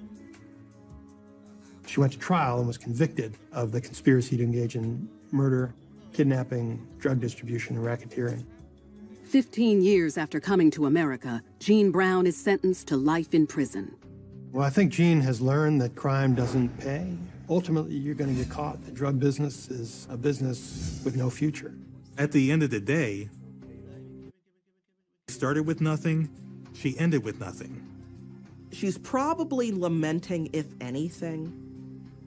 She went to trial and was convicted of the conspiracy to engage in murder, kidnapping, drug distribution, and racketeering. 15 years after coming to America, Jean Brown is sentenced to life in prison. Well, I think Jean has learned that crime doesn't pay. Ultimately, you're going to get caught. The drug business is a business with no future. At the end of the day, she started with nothing, she ended with nothing. She's probably lamenting, if anything,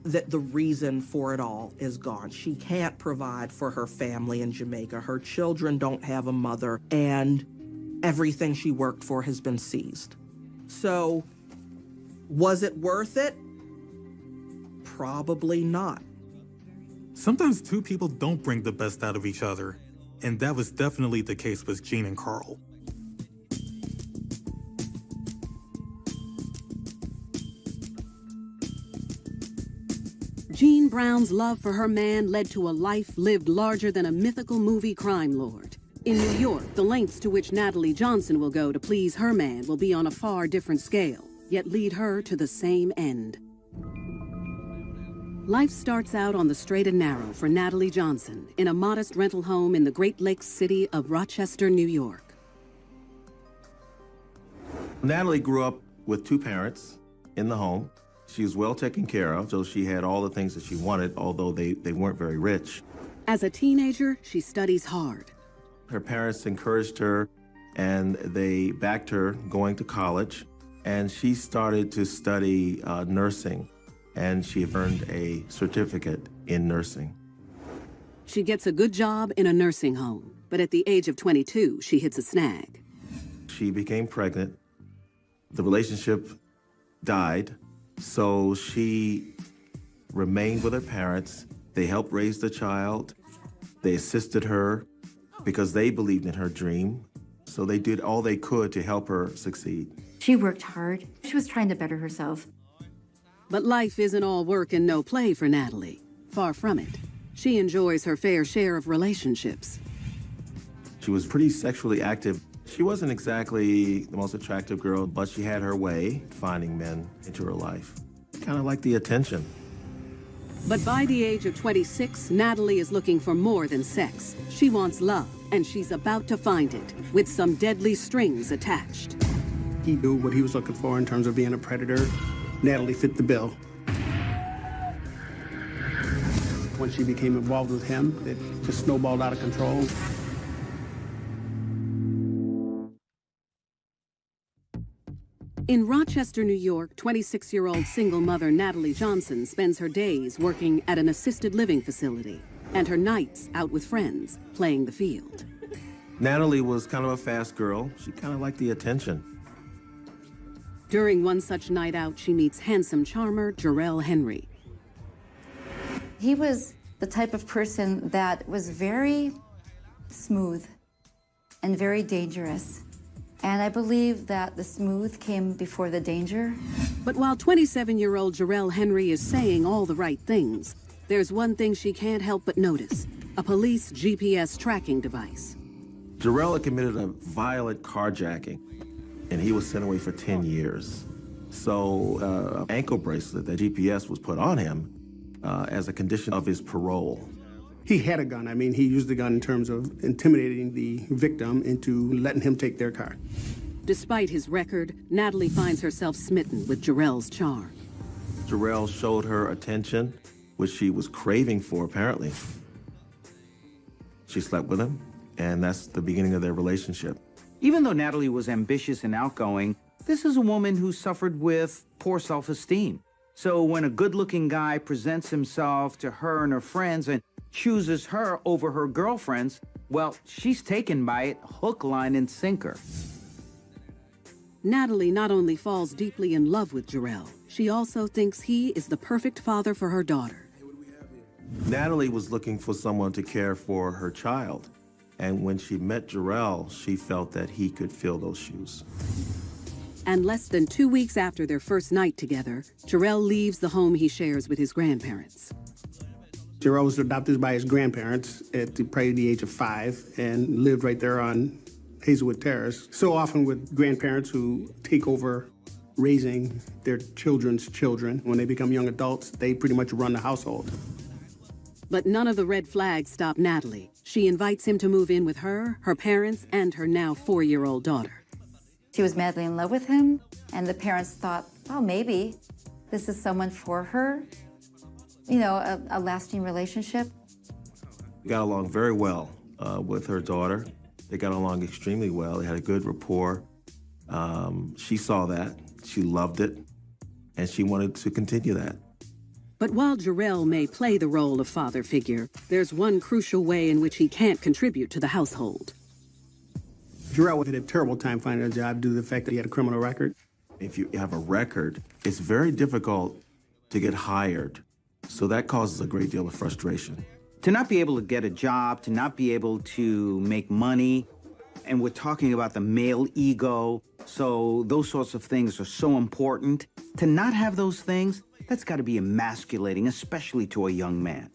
that the reason for it all is gone. She can't provide for her family in Jamaica. Her children don't have a mother, and everything she worked for has been seized. So, was it worth it? Probably not. Sometimes two people don't bring the best out of each other, and that was definitely the case with Jean and Carl. Jean Brown's love for her man led to a life lived larger than a mythical movie crime lord. In New York, the lengths to which Natalie Johnson will go to please her man will be on a far different scale, yet lead her to the same end. Life starts out on the straight and narrow for Natalie Johnson in a modest rental home in the Great Lakes city of Rochester, New York. Natalie grew up with 2 parents in the home. She was well taken care of, so she had all the things that she wanted, although they weren't very rich. As a teenager, she studies hard. Her parents encouraged her, and they backed her going to college, and she started to study nursing, and she earned a certificate in nursing. She gets a good job in a nursing home, but at the age of 22, she hits a snag. She became pregnant. The relationship died. So she remained with her parents. They helped raise the child. They assisted her because they believed in her dream. So they did all they could to help her succeed. She worked hard. She was trying to better herself. But life isn't all work and no play for Natalie. Far from it. She enjoys her fair share of relationships. She was pretty sexually active. She wasn't exactly the most attractive girl, but she had her way finding men into her life. Kind of like the attention. But by the age of 26, Natalie is looking for more than sex. She wants love, and she's about to find it, with some deadly strings attached. He knew what he was looking for in terms of being a predator. Natalie fit the bill. Once she became involved with him, it just snowballed out of control. In Rochester, New York, 26-year-old single mother Natalie Johnson spends her days working at an assisted living facility and her nights out with friends, playing the field. Natalie was kind of a fast girl. She kind of liked the attention. During one such night out, she meets handsome charmer Jarrell Henry. He was the type of person that was very smooth and very dangerous. And I believe that the smooth came before the danger. But while 27-year-old Jarrell Henry is saying all the right things, there's one thing she can't help but notice: a police GPS tracking device. Jarrell had committed a violent carjacking, and he was sent away for 10 years. So an ankle bracelet, that GPS was put on him as a condition of his parole. He had a gun. I mean, he used the gun in terms of intimidating the victim into letting him take their car. Despite his record, Natalie finds herself smitten with Jarrell's charm. Jarrell showed her attention, which she was craving for, apparently. She slept with him, and that's the beginning of their relationship. Even though Natalie was ambitious and outgoing, this is a woman who suffered with poor self-esteem. So when a good-looking guy presents himself to her and her friends and chooses her over her girlfriends, well, she's taken by it hook, line, and sinker. Natalie not only falls deeply in love with Jarrell, she also thinks he is the perfect father for her daughter. Natalie was looking for someone to care for her child. And when she met Jarrell, she felt that he could fill those shoes. And less than 2 weeks after their first night together, Jarrell leaves the home he shares with his grandparents. Jarrell was adopted by his grandparents at probably the age of 5 and lived right there on Hazelwood Terrace. So often with grandparents who take over raising their children's children, when they become young adults, they pretty much run the household. But none of the red flags stop Natalie. She invites him to move in with her, her parents, and her now 4-year-old daughter. She was madly in love with him, and the parents thought, oh, maybe this is someone for her. You know, a lasting relationship. We got along very well with her daughter. They got along extremely well. They had a good rapport. She saw that. She loved it. And she wanted to continue that. But while Jarrell may play the role of father figure, there's one crucial way in which he can't contribute to the household. Jarrell had a terrible time finding a job due to the fact that he had a criminal record. If you have a record, it's very difficult to get hired. So that causes a great deal of frustration. To not be able to get a job, to not be able to make money, and we're talking about the male ego, so those sorts of things are so important. To not have those things, that's got to be emasculating, especially to a young man.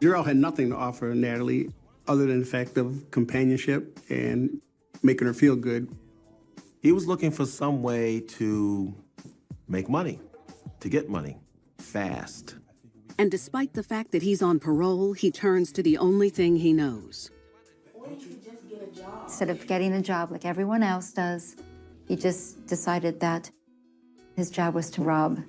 Jarrell had nothing to offer Natalie other than the fact of companionship and making her feel good. He was looking for some way to make money, to get money, fast. And despite the fact that he's on parole, he turns to the only thing he knows. Instead of getting a job like everyone else does, he just decided that his job was to rob.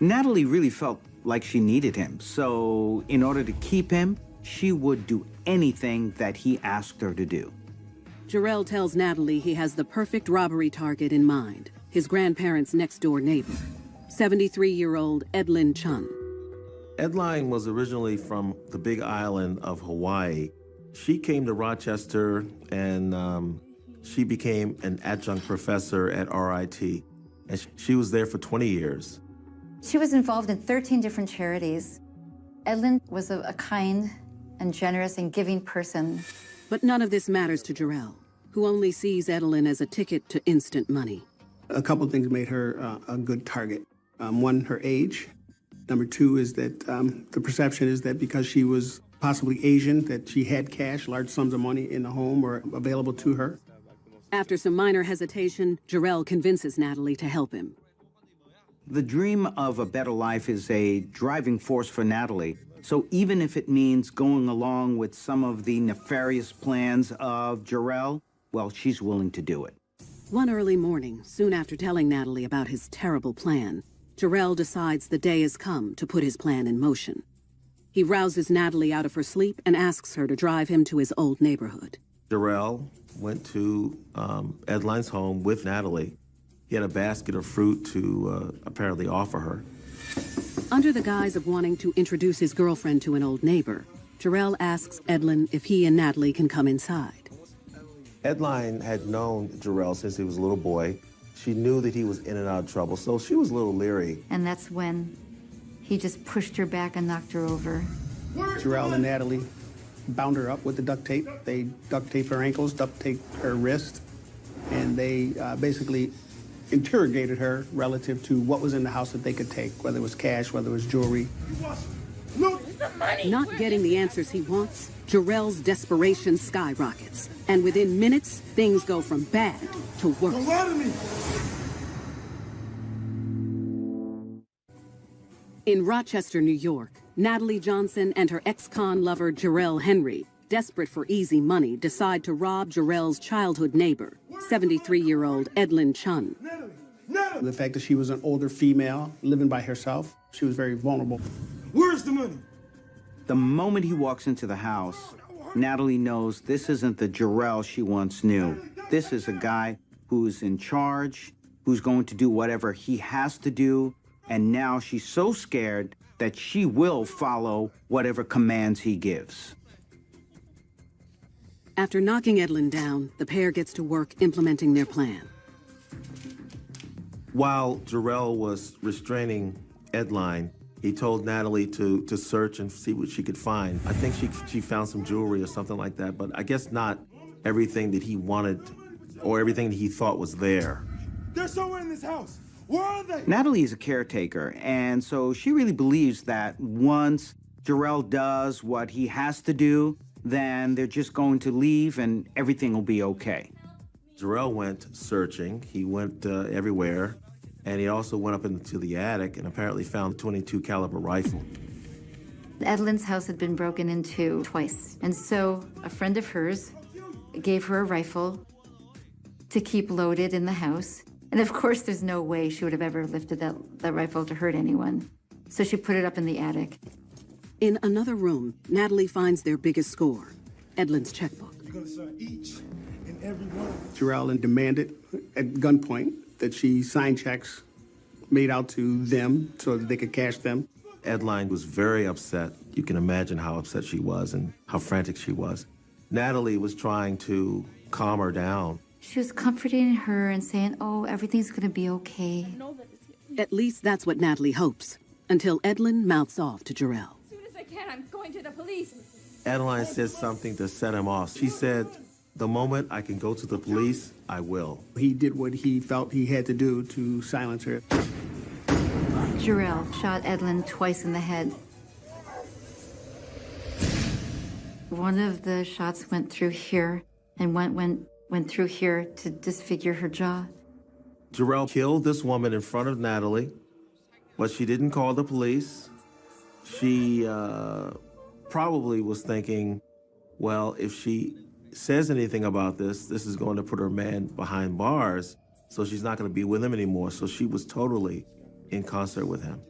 Natalie really felt like she needed him, so in order to keep him, she would do anything that he asked her to do. Jarrell tells Natalie he has the perfect robbery target in mind, his grandparents' next-door neighbor, 73-year-old Edlin Chun. Edline was originally from the Big Island of Hawaii. She came to Rochester and she became an adjunct professor at RIT. And she was there for 20 years. She was involved in 13 different charities. Edlin was a kind and generous and giving person. But none of this matters to Jarrell, who only sees Edlin as a ticket to instant money. A couple of things made her a good target. One, her age. Number two is that the perception is that because she was possibly Asian, that she had cash, large sums of money in the home or available to her. After some minor hesitation, Jarrell convinces Natalie to help him. The dream of a better life is a driving force for Natalie. So even if it means going along with some of the nefarious plans of Jarrell, well, she's willing to do it. One early morning, soon after telling Natalie about his terrible plan, Jarrell decides the day has come to put his plan in motion. He rouses Natalie out of her sleep and asks her to drive him to his old neighborhood. Jarrell went to Edline's home with Natalie. He had a basket of fruit to apparently offer her. Under the guise of wanting to introduce his girlfriend to an old neighbor, Jarrell asks Edlin if he and Natalie can come inside. Edline had known Jarrell since he was a little boy. She knew that he was in and out of trouble, so she was a little leery. And that's when he just pushed her back and knocked her over. Jarrell and Natalie bound her up with the duct tape. They duct taped her ankles, duct taped her wrist, and they basically interrogated her relative to what was in the house that they could take, whether it was cash, whether it was jewelry. Not getting the answers he wants, Jarrell's desperation skyrockets. And within minutes, things go from bad to worse. Don't lie to me. In Rochester, New York, Natalie Johnson and her ex-con lover Jarrell Henry, desperate for easy money, decide to rob Jarrell's childhood neighbor, 73-year-old Edlin Chun. The fact that she was an older female living by herself, she was very vulnerable. Where's the money? The moment he walks into the house, Natalie knows this isn't the Jarrell she once knew. This is a guy who's in charge, who's going to do whatever he has to do, and now she's so scared that she will follow whatever commands he gives. After knocking Edlin down, the pair gets to work implementing their plan. While Jarrell was restraining Edline, he told Natalie to search and see what she could find. I think she found some jewelry or something like that, but I guess not everything that he wanted or everything that he thought was there. They're somewhere in this house. Where are they? Natalie is a caretaker, and so she really believes that once Jarrell does what he has to do, then they're just going to leave and everything will be okay. Jarrell went searching. He went everywhere, and he also went up into the attic and apparently found a .22 caliber rifle. Edlin's house had been broken into twice, and so a friend of hers gave her a rifle to keep loaded in the house. And of course, there's no way she would have ever lifted that rifle to hurt anyone. So she put it up in the attic. In another room, Natalie finds their biggest score, Edlin's checkbook. You're gonna sign each and every one. Jarrell demanded at gunpoint that she sign checks made out to them so that they could cash them. Edline was very upset. You can imagine how upset she was and how frantic she was. Natalie was trying to calm her down. She was comforting her and saying, oh, everything's gonna be okay. At least that's what Natalie hopes, until Edlin mouths off to Jarrell. As soon as I can, I'm going to the police. Adeline said something to set him off. She said, the moment I can go to the police, I will. He did what he felt he had to do to silence her. Jarrell shot Edlin twice in the head. One of the shots went through here and went through here to disfigure her jaw. Jarrell killed this woman in front of Natalie, but she didn't call the police. She probably was thinking, well, if she says anything about this is going to put her man behind bars, so she's not going to be with him anymore. So she was totally in concert with him.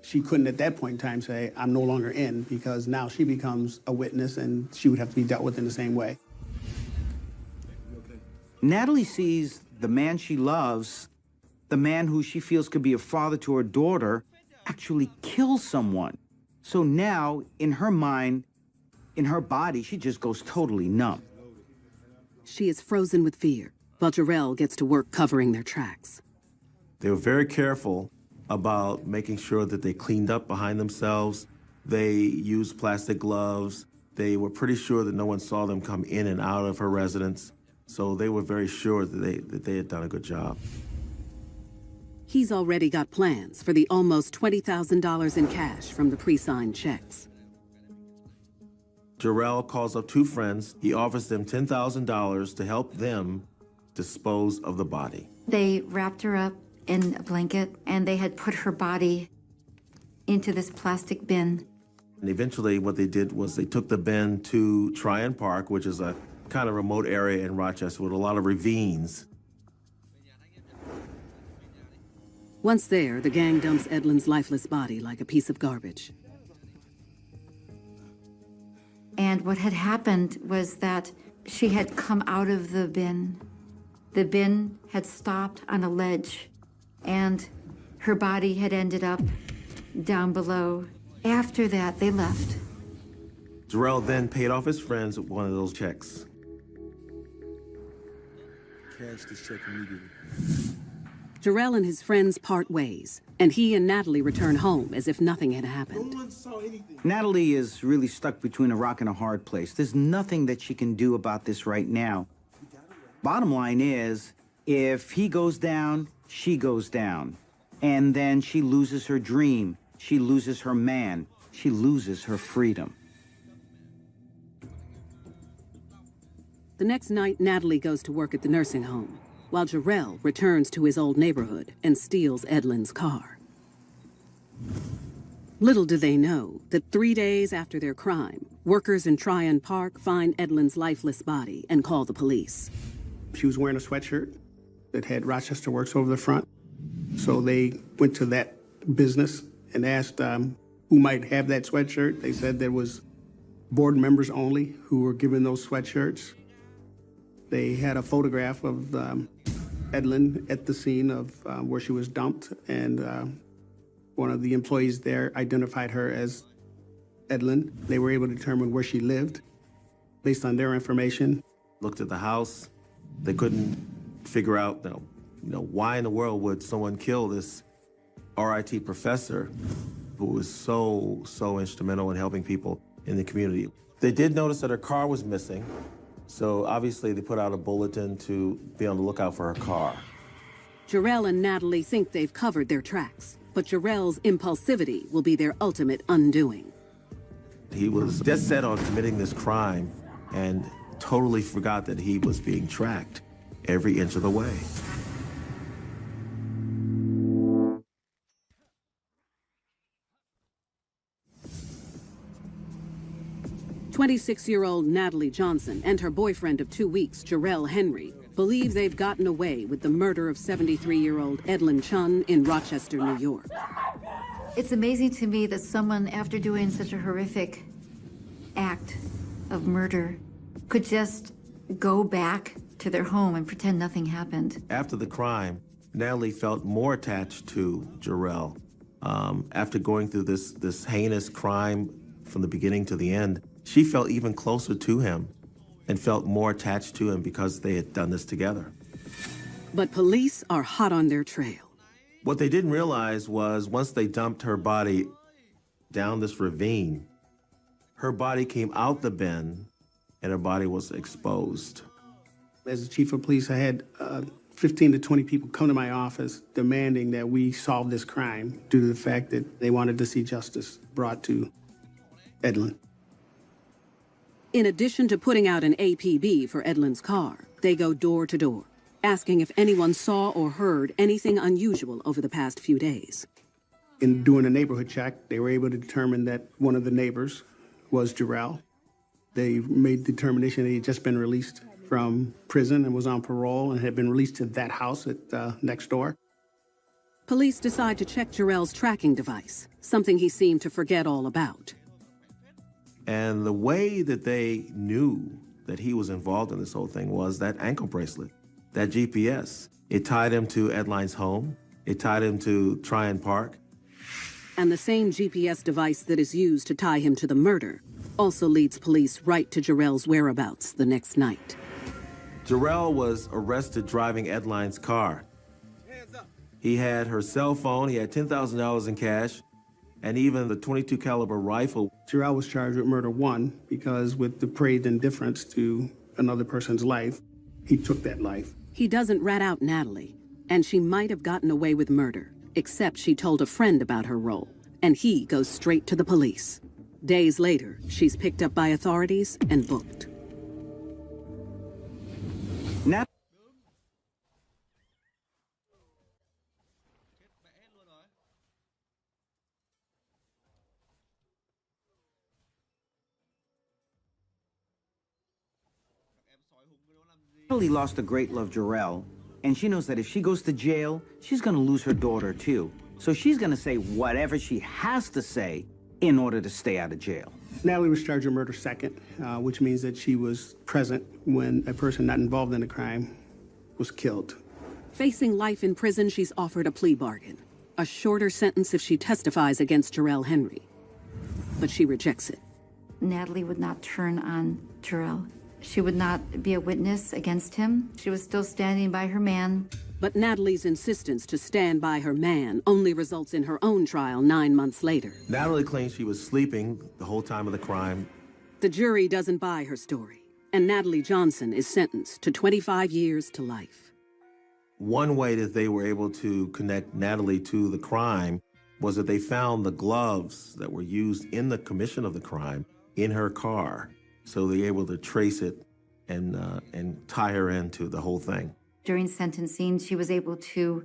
She couldn't at that point in time say, I'm no longer in, because now she becomes a witness and she would have to be dealt with in the same way. Natalie sees the man she loves, the man who she feels could be a father to her daughter, actually kill someone. So now, in her mind, in her body, she just goes totally numb. She is frozen with fear, while Jarrell gets to work covering their tracks. They were very careful about making sure that they cleaned up behind themselves. They used plastic gloves. They were pretty sure that no one saw them come in and out of her residence. So they were very sure that they had done a good job. He's already got plans for the almost $20,000 in cash from the pre-signed checks. Jarrell calls up two friends. He offers them $10,000 to help them dispose of the body. They wrapped her up in a blanket, and they had put her body into this plastic bin. And eventually what they did was they took the bin to Tryon Park, which is a kind of remote area in Rochester with a lot of ravines. Once there, the gang dumps Edlin's lifeless body like a piece of garbage. And what had happened was that she had come out of the bin. The bin had stopped on a ledge, and her body had ended up down below. After that, they left. Jarrell then paid off his friends with one of those checks. Cash this check immediately. Jarrell and his friends part ways, and he and Natalie return home as if nothing had happened. No one saw anything. Natalie is really stuck between a rock and a hard place. There's nothing that she can do about this right now. Bottom line is, if he goes down, she goes down. And then she loses her dream. She loses her man. She loses her freedom. The next night, Natalie goes to work at the nursing home, while Jarrell returns to his old neighborhood and steals Edlin's car. Little do they know that 3 days after their crime, workers in Tryon Park find Edlin's lifeless body and call the police. She was wearing a sweatshirt that had Rochester Works over the front. So they went to that business and asked who might have that sweatshirt. They said there was board members only who were given those sweatshirts. They had a photograph of Edlin at the scene of where she was dumped, and one of the employees there identified her as Edlin. They were able to determine where she lived based on their information. Looked at the house. They couldn't figure out, why in the world would someone kill this RIT professor who was so instrumental in helping people in the community. They did notice that her car was missing, so obviously they put out a bulletin to be on the lookout for her car. Jarrell and Natalie think they've covered their tracks, but Jarrell's impulsivity will be their ultimate undoing. He was dead set on committing this crime and totally forgot that he was being tracked every inch of the way. 26-year-old Natalie Johnson and her boyfriend of 2 weeks, Jarrell Henry, believe they've gotten away with the murder of 73-year-old Edlin Chun in Rochester, New York. It's amazing to me that someone, after doing such a horrific act of murder, could just go back to their home and pretend nothing happened. After the crime, Natalie felt more attached to Jarrell. After going through this heinous crime from the beginning to the end, she felt even closer to him and felt more attached to him because they had done this together. But police are hot on their trail. What they didn't realize was once they dumped her body down this ravine, her body came out the bin and her body was exposed. As the chief of police, I had 15 to 20 people come to my office demanding that we solve this crime due to the fact that they wanted to see justice brought to Edlin. In addition to putting out an APB for Edlin's car, they go door to door, asking if anyone saw or heard anything unusual over the past few days. In doing a neighborhood check, they were able to determine that one of the neighbors was Jarrell. They made the determination that he had just been released from prison and was on parole and had been released to that house at next door. Police decide to check Jarrell's tracking device, something he seemed to forget all about. And the way that they knew that he was involved in this whole thing was that ankle bracelet, that GPS. It tied him to Edline's home. It tied him to Tryon Park. And the same GPS device that is used to tie him to the murder also leads police right to Jarrell's whereabouts the next night. Jarrell was arrested driving Edline's car. He had her cell phone, he had $10,000 in cash, and even the .22 caliber rifle. Jarrell was charged with murder 1 because with depraved indifference to another person's life, he took that life. He doesn't rat out Natalie, and she might have gotten away with murder, except she told a friend about her role, and he goes straight to the police. Days later, she's picked up by authorities and booked. Natalie lost a great love, Jarrell, and she knows that if she goes to jail, she's gonna lose her daughter too. So she's gonna say whatever she has to say in order to stay out of jail. Natalie was charged with murder second, which means that she was present when a person not involved in the crime was killed. Facing life in prison, she's offered a plea bargain, a shorter sentence if she testifies against Jarrell Henry. But she rejects it. Natalie would not turn on Jarrell. She would not be a witness against him. She was still standing by her man. But Natalie's insistence to stand by her man only results in her own trial 9 months later. Natalie claims she was sleeping the whole time of the crime. The jury doesn't buy her story, and Natalie Johnson is sentenced to 25 years to life. One way that they were able to connect Natalie to the crime was that they found the gloves that were used in the commission of the crime in her car. So they were able to trace it and tie her into the whole thing. During sentencing, she was able to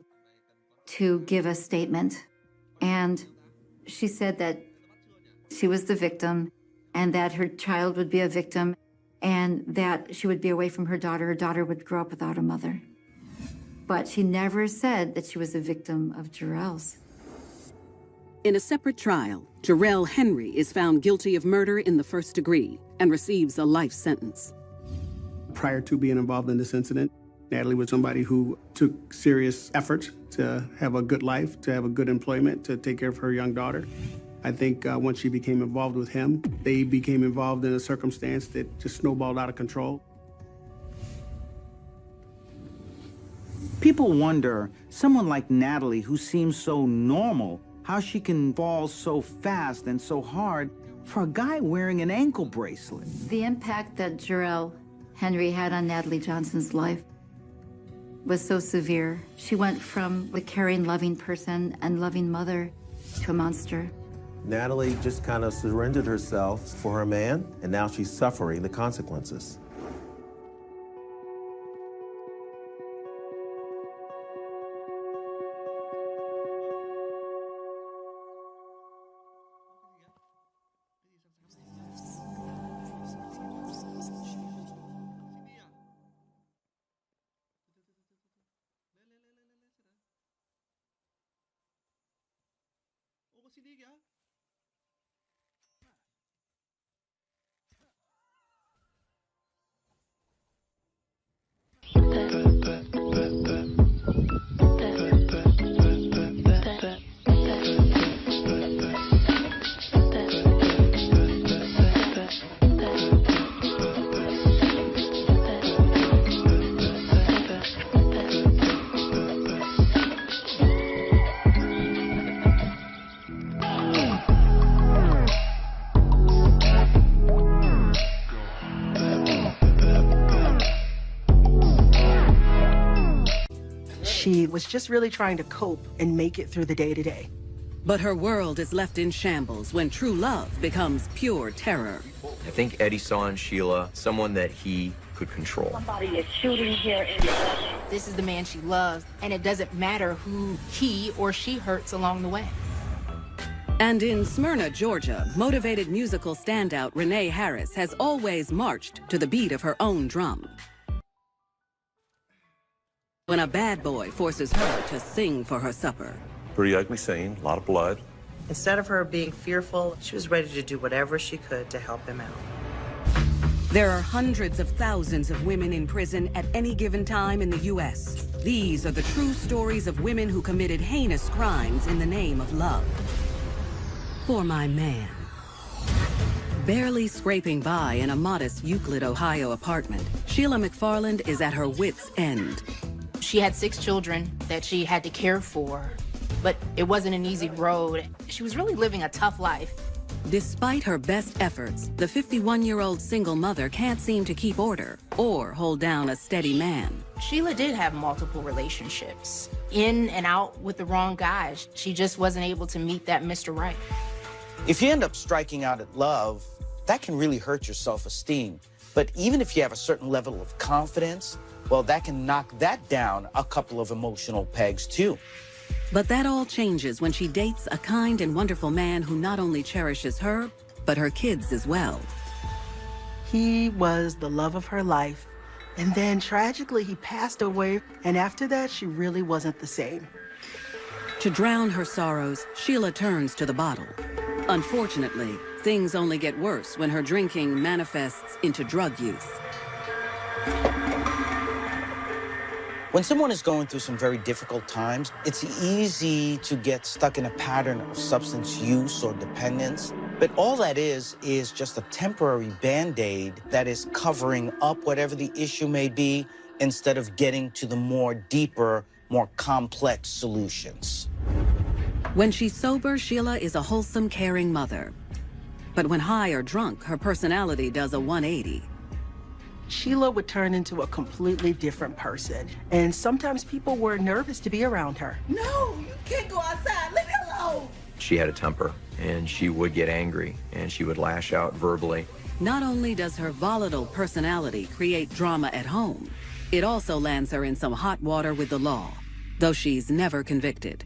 give a statement, and she said that she was the victim and that her child would be a victim and that she would be away from her daughter. Her daughter would grow up without a mother. But she never said that she was a victim of Jarrell's. In a separate trial, Jarrell Henry is found guilty of murder in the first degree and receives a life sentence. Prior to being involved in this incident, Natalie was somebody who took serious efforts to have a good life, to have a good employment, to take care of her young daughter. I think once she became involved with him, they became involved in a circumstance that just snowballed out of control. People wonder, someone like Natalie, who seems so normal, how she can fall so fast and so hard for a guy wearing an ankle bracelet. The impact that Jarrell Henry had on Natalie Johnson's life was so severe. She went from a caring, loving person and loving mother to a monster. Natalie just kind of surrendered herself for her man, and now she's suffering the consequences. She was just really trying to cope and make it through the day-to-day. But her world is left in shambles when true love becomes pure terror. I think Eddie saw in Sheila someone that he could control. Somebody is shooting here in the... This is the man she loves, and it doesn't matter who he or she hurts along the way. And in Smyrna, Georgia, motivated musical standout Renee Harris has always marched to the beat of her own drum. When a bad boy forces her to sing for her supper. Pretty ugly scene, a lot of blood. Instead of her being fearful, she was ready to do whatever she could to help him out. There are hundreds of thousands of women in prison at any given time in the U.S. These are the true stories of women who committed heinous crimes in the name of love. For my man. Barely scraping by in a modest Euclid, Ohio apartment, Sheila McFarland is at her wit's end. She had 6 children that she had to care for, but it wasn't an easy road. She was really living a tough life. Despite her best efforts, the 51-year-old single mother can't seem to keep order or hold down a steady man. Sheila did have multiple relationships, in and out with the wrong guys. She just wasn't able to meet that Mr. Right. If you end up striking out at love, that can really hurt your self-esteem. But even if you have a certain level of confidence, well, that can knock that down a couple of emotional pegs too. But that all changes when she dates a kind and wonderful man who not only cherishes her, but her kids as well. He was the love of her life. And then tragically, he passed away. And after that, she really wasn't the same. To drown her sorrows, Sheila turns to the bottle. Unfortunately, things only get worse when her drinking manifests into drug use. When someone is going through some very difficult times, it's easy to get stuck in a pattern of substance use or dependence. But all that is just a temporary Band-Aid that is covering up whatever the issue may be instead of getting to the more deeper, more complex solutions. When she's sober, Sheila is a wholesome, caring mother. But when high or drunk, her personality does a 180. Sheila would turn into a completely different person. And sometimes people were nervous to be around her. No, you can't go outside. Leave me alone. She had a temper, and she would get angry, and she would lash out verbally. Not only does her volatile personality create drama at home, it also lands her in some hot water with the law, though she's never convicted.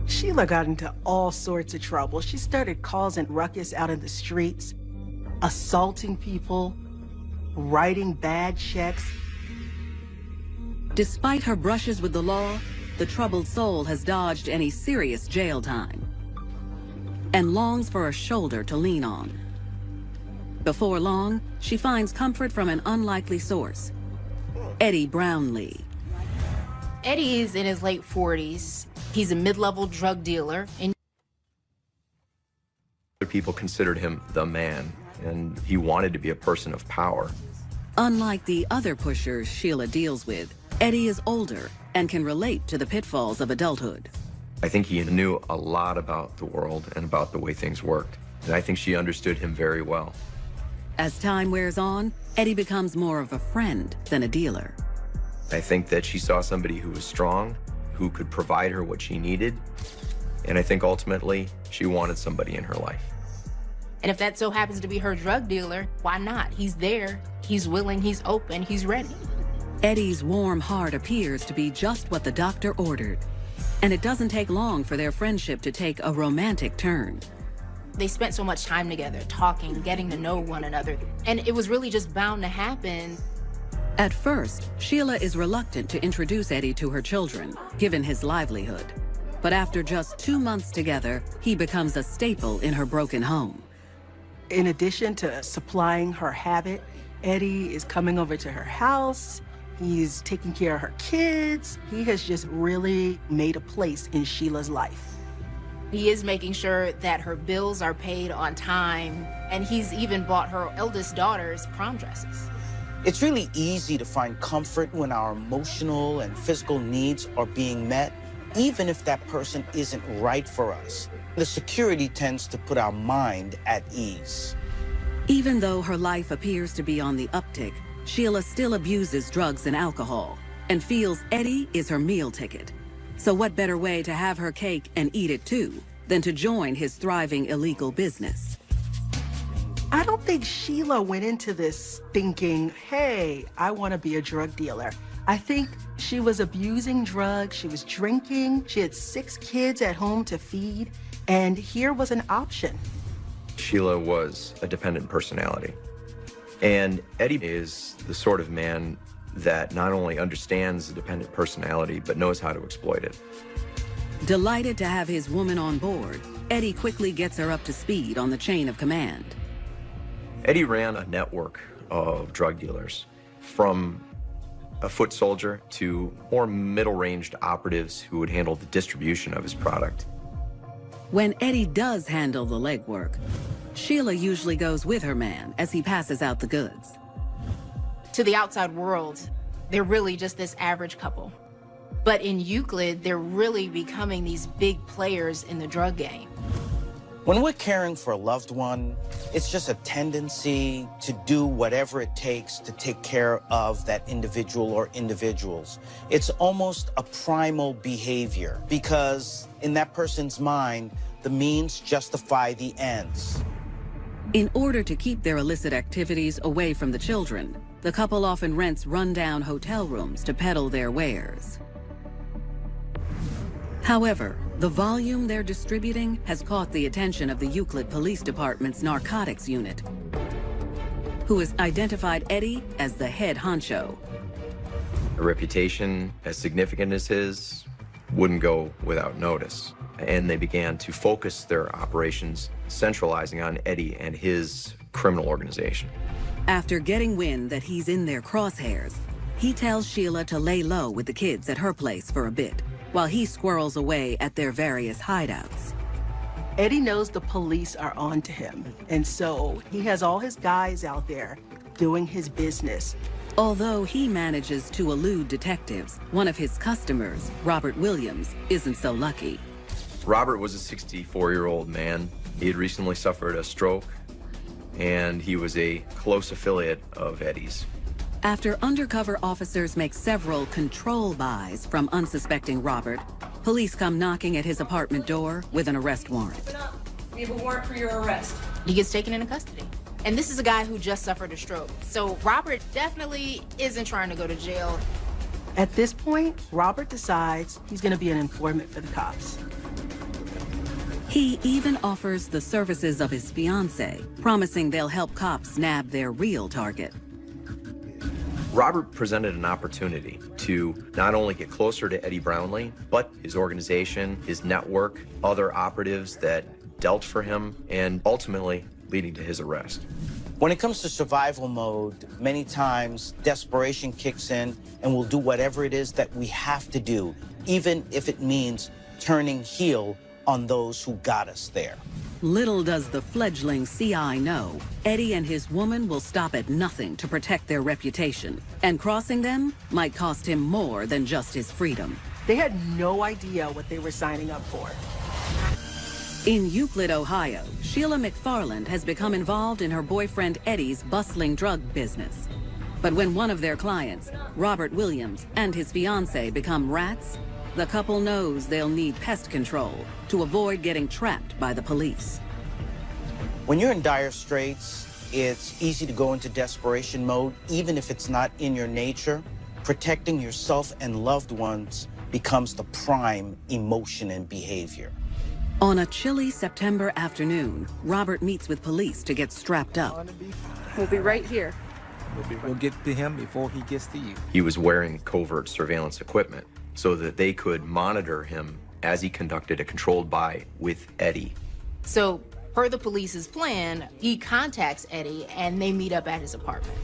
Sheila got into all sorts of trouble. She started causing ruckus out in the streets, assaulting people, writing bad checks. Despite her brushes with the law, the troubled soul has dodged any serious jail time and longs for a shoulder to lean on. Before long, she finds comfort from an unlikely source, Eddie Brownlee. Eddie is in his late 40s. He's a mid-level drug dealer. And Other people considered him the man, and he wanted to be a person of power. Unlike the other pushers Sheila deals with, Eddie is older and can relate to the pitfalls of adulthood. I think he knew a lot about the world and about the way things worked, and I think she understood him very well. As time wears on, Eddie becomes more of a friend than a dealer. I think that she saw somebody who was strong, who could provide her what she needed, and I think ultimately she wanted somebody in her life. And if that so happens to be her drug dealer, why not? He's there, he's willing, he's open, he's ready. Eddie's warm heart appears to be just what the doctor ordered. And it doesn't take long for their friendship to take a romantic turn. They spent so much time together, talking, getting to know one another, and it was really just bound to happen. At first, Sheila is reluctant to introduce Eddie to her children, given his livelihood. But after just 2 months together, he becomes a staple in her broken home. In addition to supplying her habit, Eddie is coming over to her house. He's taking care of her kids. He has just really made a place in Sheila's life. He is making sure that her bills are paid on time, and he's even bought her eldest daughter's prom dresses. It's really easy to find comfort when our emotional and physical needs are being met, even if that person isn't right for us. The security tends to put our mind at ease. Even though her life appears to be on the uptick, Sheila still abuses drugs and alcohol and feels Eddie is her meal ticket. So what better way to have her cake and eat it too than to join his thriving illegal business? I don't think Sheila went into this thinking, hey, I want to be a drug dealer. I think she was abusing drugs, she was drinking, she had 6 kids at home to feed, and here was an option. Sheila was a dependent personality. And Eddie is the sort of man that not only understands the dependent personality, but knows how to exploit it. Delighted to have his woman on board, Eddie quickly gets her up to speed on the chain of command. Eddie ran a network of drug dealers, from a foot soldier to more middle-ranged operatives who would handle the distribution of his product. When Eddie does handle the legwork, Sheila usually goes with her man as he passes out the goods. To the outside world, they're really just this average couple. But in Euclid, they're really becoming these big players in the drug game. When we're caring for a loved one, it's just a tendency to do whatever it takes to take care of that individual or individuals. It's almost a primal behavior because in that person's mind, the means justify the ends. In order to keep their illicit activities away from the children, the couple often rents rundown hotel rooms to peddle their wares. However, the volume they're distributing has caught the attention of the Euclid Police Department's narcotics unit, who has identified Eddie as the head honcho. A reputation as significant as his wouldn't go without notice, and they began to focus their operations, centralizing on Eddie and his criminal organization. After getting wind that he's in their crosshairs, he tells Sheila to lay low with the kids at her place for a bit, while he squirrels away at their various hideouts. Eddie knows the police are on to him, and so he has all his guys out there doing his business. Although he manages to elude detectives, one of his customers, Robert Williams, isn't so lucky. Robert was a 64-year-old man. He had recently suffered a stroke, and he was a close affiliate of Eddie's. After undercover officers make several control buys from unsuspecting Robert, police come knocking at his apartment door with an arrest warrant. We have a warrant for your arrest. He gets taken into custody. And this is a guy who just suffered a stroke. So Robert definitely isn't trying to go to jail. At this point, Robert decides he's going to be an informant for the cops. He even offers the services of his fiancée, promising they'll help cops nab their real target. Robert presented an opportunity to not only get closer to Eddie Brownlee, but his organization, his network, other operatives that dealt for him, and ultimately leading to his arrest. When it comes to survival mode, many times desperation kicks in and we'll do whatever it is that we have to do, even if it means turning heel on those who got us there. Little does the fledgling CI know, Eddie and his woman will stop at nothing to protect their reputation, and crossing them might cost him more than just his freedom. They had no idea what they were signing up for. In Euclid, Ohio, Sheila McFarland has become involved in her boyfriend Eddie's bustling drug business. But when one of their clients, Robert Williams, and his fiancée become rats, the couple knows they'll need pest control to avoid getting trapped by the police. When you're in dire straits, it's easy to go into desperation mode, even if it's not in your nature. Protecting yourself and loved ones becomes the prime emotion and behavior. On a chilly September afternoon, Robert meets with police to get strapped up. We'll be right here. We'll get to him before he gets to you. He was wearing covert surveillance equipment so that they could monitor him as he conducted a controlled buy with Eddie. So, per the police's plan, he contacts Eddie and they meet up at his apartment.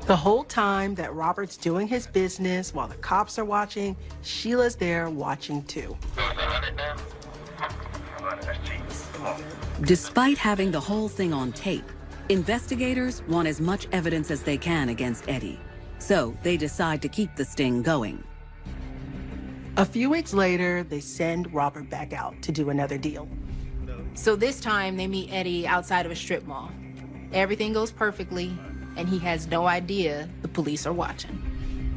The whole time that Robert's doing his business while the cops are watching, Sheila's there watching too. Despite having the whole thing on tape, investigators want as much evidence as they can against Eddie. So they decide to keep the sting going. A few weeks later, they send Robert back out to do another deal. So this time they meet Eddie outside of a strip mall. Everything goes perfectly, and he has no idea the police are watching.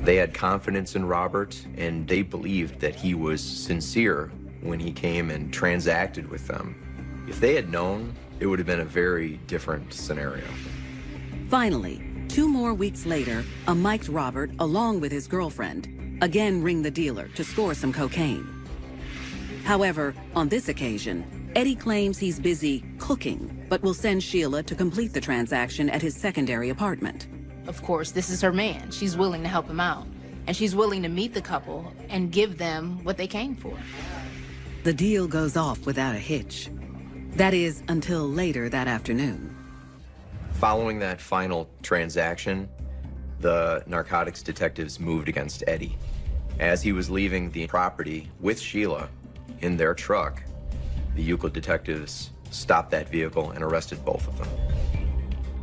They had confidence in Robert, and they believed that he was sincere when he came and transacted with them. If they had known, it would have been a very different scenario. Finally, 2 more weeks later, a mic'd Robert, along with his girlfriend, again ring the dealer to score some cocaine. However, on this occasion, Eddie claims he's busy cooking, but will send Sheila to complete the transaction at his secondary apartment. Of course, this is her man. She's willing to help him out. And she's willing to meet the couple and give them what they came for. The deal goes off without a hitch. That is, until later that afternoon. Following that final transaction, the narcotics detectives moved against Eddie. As he was leaving the property with Sheila in their truck, the Euclid detectives stopped that vehicle and arrested both of them.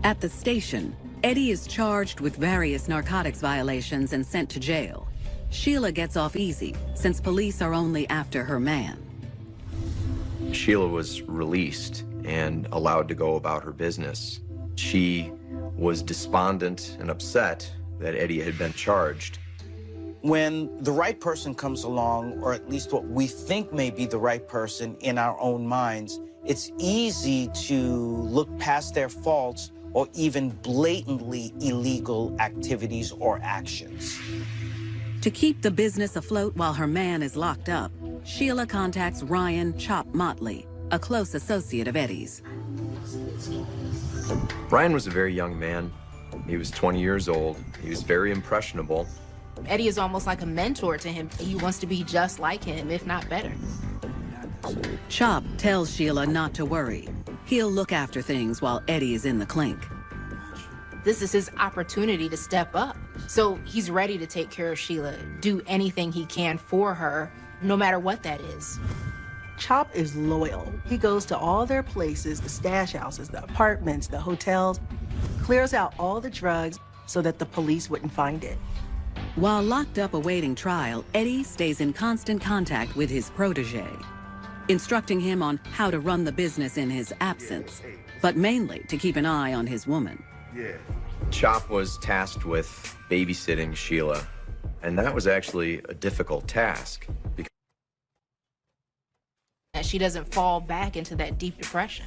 At the station, Eddie is charged with various narcotics violations and sent to jail. Sheila gets off easy, since police are only after her man. Sheila was released, and allowed to go about her business. She was despondent and upset that Eddie had been charged. When the right person comes along, or at least what we think may be the right person in our own minds, it's easy to look past their faults or even blatantly illegal activities or actions. To keep the business afloat while her man is locked up, Sheila contacts Ryan "Chop" Motley, a close associate of Eddie's. Ryan was a very young man. He was 20 years old. He was very impressionable. Eddie is almost like a mentor to him. He wants to be just like him, if not better. Chop tells Sheila not to worry. He'll look after things while Eddie is in the clink. This is his opportunity to step up. So he's ready to take care of Sheila, do anything he can for her, no matter what that is. Chop is loyal. He goes to all their places, the stash houses, the apartments, the hotels, clears out all the drugs so that the police wouldn't find it. While locked up awaiting trial, Eddie stays in constant contact with his protege, instructing him on how to run the business in his absence, but mainly to keep an eye on his woman. Chop was tasked with babysitting Sheila, and that was actually a difficult task because She doesn't fall back into that deep depression.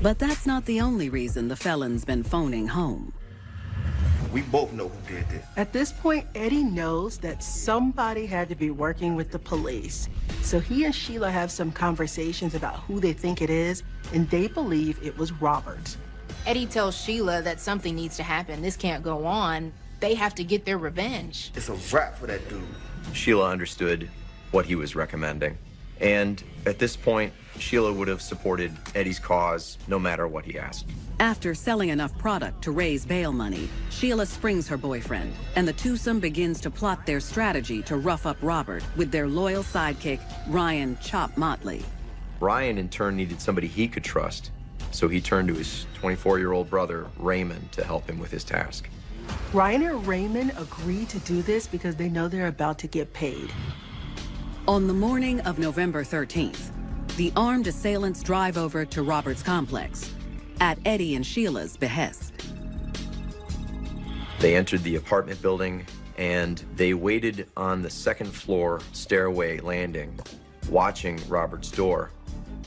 But that's not the only reason the felon's been phoning home. We both know who did this. At this point, Eddie knows that somebody had to be working with the police. So he and Sheila have some conversations about who they think it is, and they believe it was Robert. Eddie tells Sheila that something needs to happen. This can't go on. They have to get their revenge. It's a wrap for that dude. Sheila understood what he was recommending. And at this point, Sheila would have supported Eddie's cause no matter what he asked. After selling enough product to raise bail money, Sheila springs her boyfriend, and the twosome begins to plot their strategy to rough up Robert with their loyal sidekick, Ryan "Chop" Motley. Ryan, in turn, needed somebody he could trust, so he turned to his 24-year-old brother, Raymond, to help him with his task. Ryan and Raymond agree to do this because they know they're about to get paid. On the morning of November 13th, the armed assailants drive over to Robert's complex, at Eddie and Sheila's behest. They entered the apartment building, and they waited on the second-floor stairway landing, watching Robert's door.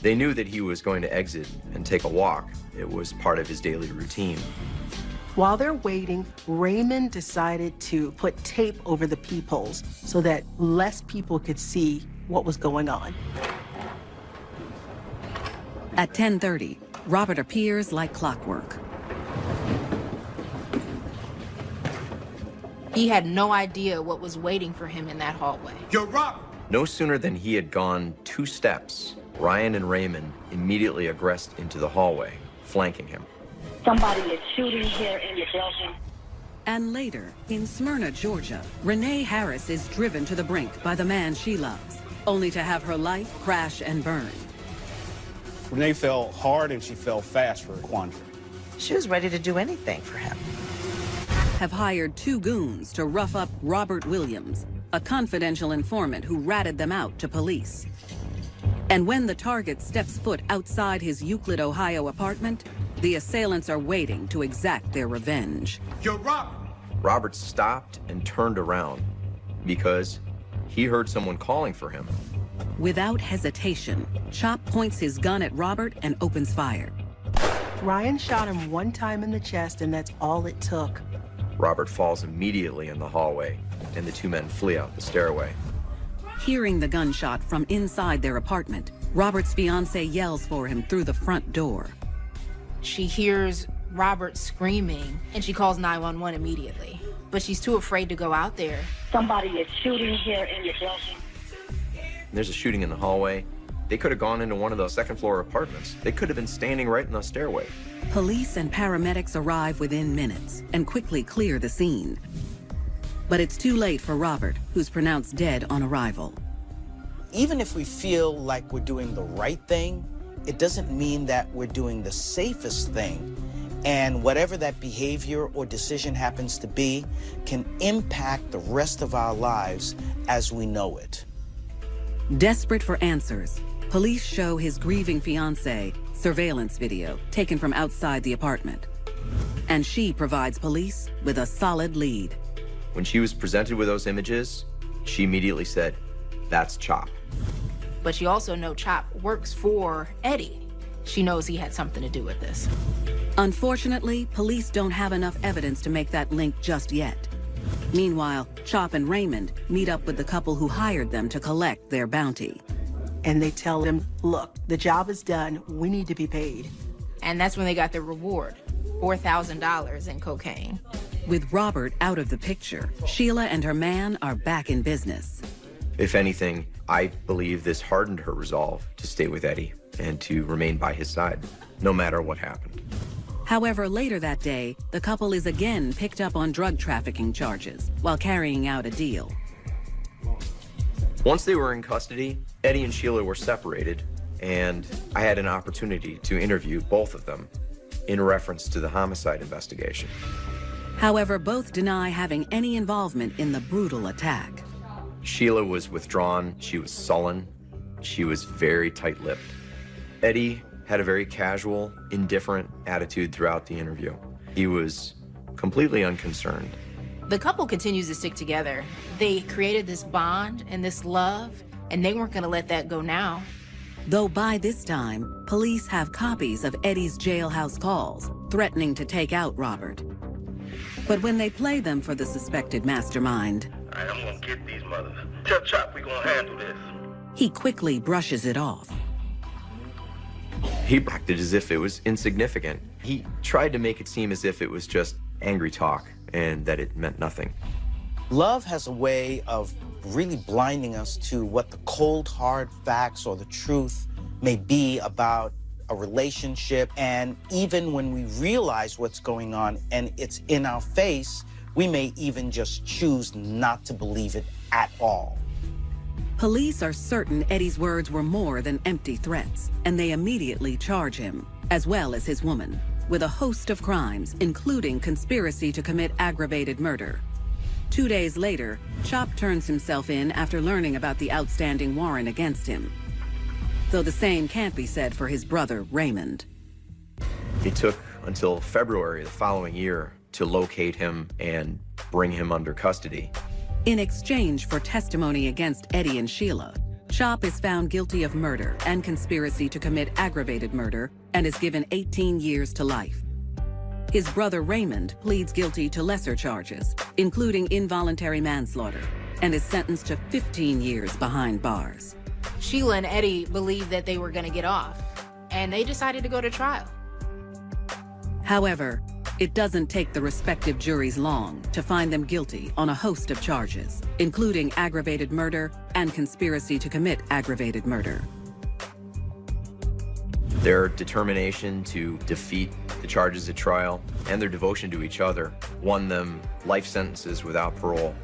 They knew that he was going to exit and take a walk. It was part of his daily routine. While they're waiting, Raymond decided to put tape over the peepholes so that less people could see what was going on. At 10:30, Robert appears like clockwork. He had no idea what was waiting for him in that hallway. You're Robert! No sooner than he had gone 2 steps, Ryan and Raymond immediately aggressed into the hallway, flanking him. Somebody is shooting here in the building. And later, in Smyrna, Georgia, Renee Harris is driven to the brink by the man she loves, only to have her life crash and burn. Renee fell hard and she fell fast for Quandra. She was ready to do anything for him. Have hired 2 goons to rough up Robert Williams, a confidential informant who ratted them out to police. And when the target steps foot outside his Euclid, Ohio apartment, the assailants are waiting to exact their revenge. You're Robert! Robert stopped and turned around because he heard someone calling for him. Without hesitation, Chop points his gun at Robert and opens fire. Ryan shot him 1 time in the chest, and that's all it took. Robert falls immediately in the hallway, and the 2 men flee out the stairway. Hearing the gunshot from inside their apartment, Robert's fiancée yells for him through the front door. She hears Robert screaming, and she calls 911 immediately. But she's too afraid to go out there. Somebody is shooting here in the building. There's a shooting in the hallway. They could have gone into one of the second-floor apartments. They could have been standing right in the stairway. Police and paramedics arrive within minutes and quickly clear the scene. But it's too late for Robert, who's pronounced dead on arrival. Even if we feel like we're doing the right thing, it doesn't mean that we're doing the safest thing. And whatever that behavior or decision happens to be can impact the rest of our lives as we know it. Desperate for answers, Police show his grieving fiancée surveillance video taken from outside the apartment. And she provides police with a solid lead. When she was presented with those images, she immediately said, "That's Chop." But she also knows Chop works for Eddie. She knows he had something to do with this. Unfortunately, police don't have enough evidence to make that link just yet. Meanwhile, Chop and Raymond meet up with the couple who hired them to collect their bounty. And they tell them, look, the job is done. We need to be paid. And that's when they got their reward, $4,000 in cocaine. With Robert out of the picture, Sheila and her man are back in business. If anything, I believe this hardened her resolve to stay with Eddie and to remain by his side, no matter what happened. However, later that day, the couple is again picked up on drug trafficking charges while carrying out a deal. Once they were in custody, Eddie and Sheila were separated, and I had an opportunity to interview both of them in reference to the homicide investigation. However, both deny having any involvement in the brutal attack. Sheila was withdrawn, she was sullen, she was very tight-lipped. Eddie had a very casual, indifferent attitude throughout the interview. He was completely unconcerned. The couple continues to stick together. They created this bond and this love, and they weren't gonna let that go now. Though by this time, police have copies of Eddie's jailhouse calls, threatening to take out Robert. But when they play them for the suspected mastermind, All right, I'm gonna get these mothers. Tell Chop we gonna handle this. he quickly brushes it off. He acted as if it was insignificant. He tried to make it seem as if it was just angry talk and that it meant nothing. Love has a way of really blinding us to what the cold, hard facts or the truth may be about a relationship. And even when we realize what's going on and it's in our face, we may even just choose not to believe it at all. Police are certain Eddie's words were more than empty threats, and they immediately charge him, as well as his woman, with a host of crimes, including conspiracy to commit aggravated murder. 2 days later, Chop turns himself in after learning about the outstanding warrant against him. Though the same can't be said for his brother, Raymond. It took until February the following year to locate him and bring him under custody. In exchange for testimony against Eddie and Sheila, Chop is found guilty of murder and conspiracy to commit aggravated murder and is given 18 years to life. His brother Raymond pleads guilty to lesser charges, including involuntary manslaughter, and is sentenced to 15 years behind bars. Sheila and Eddie believed that they were gonna get off, and they decided to go to trial. However, it doesn't take the respective juries long to find them guilty on a host of charges, including aggravated murder and conspiracy to commit aggravated murder. Their determination to defeat the charges at trial and their devotion to each other won them life sentences without parole.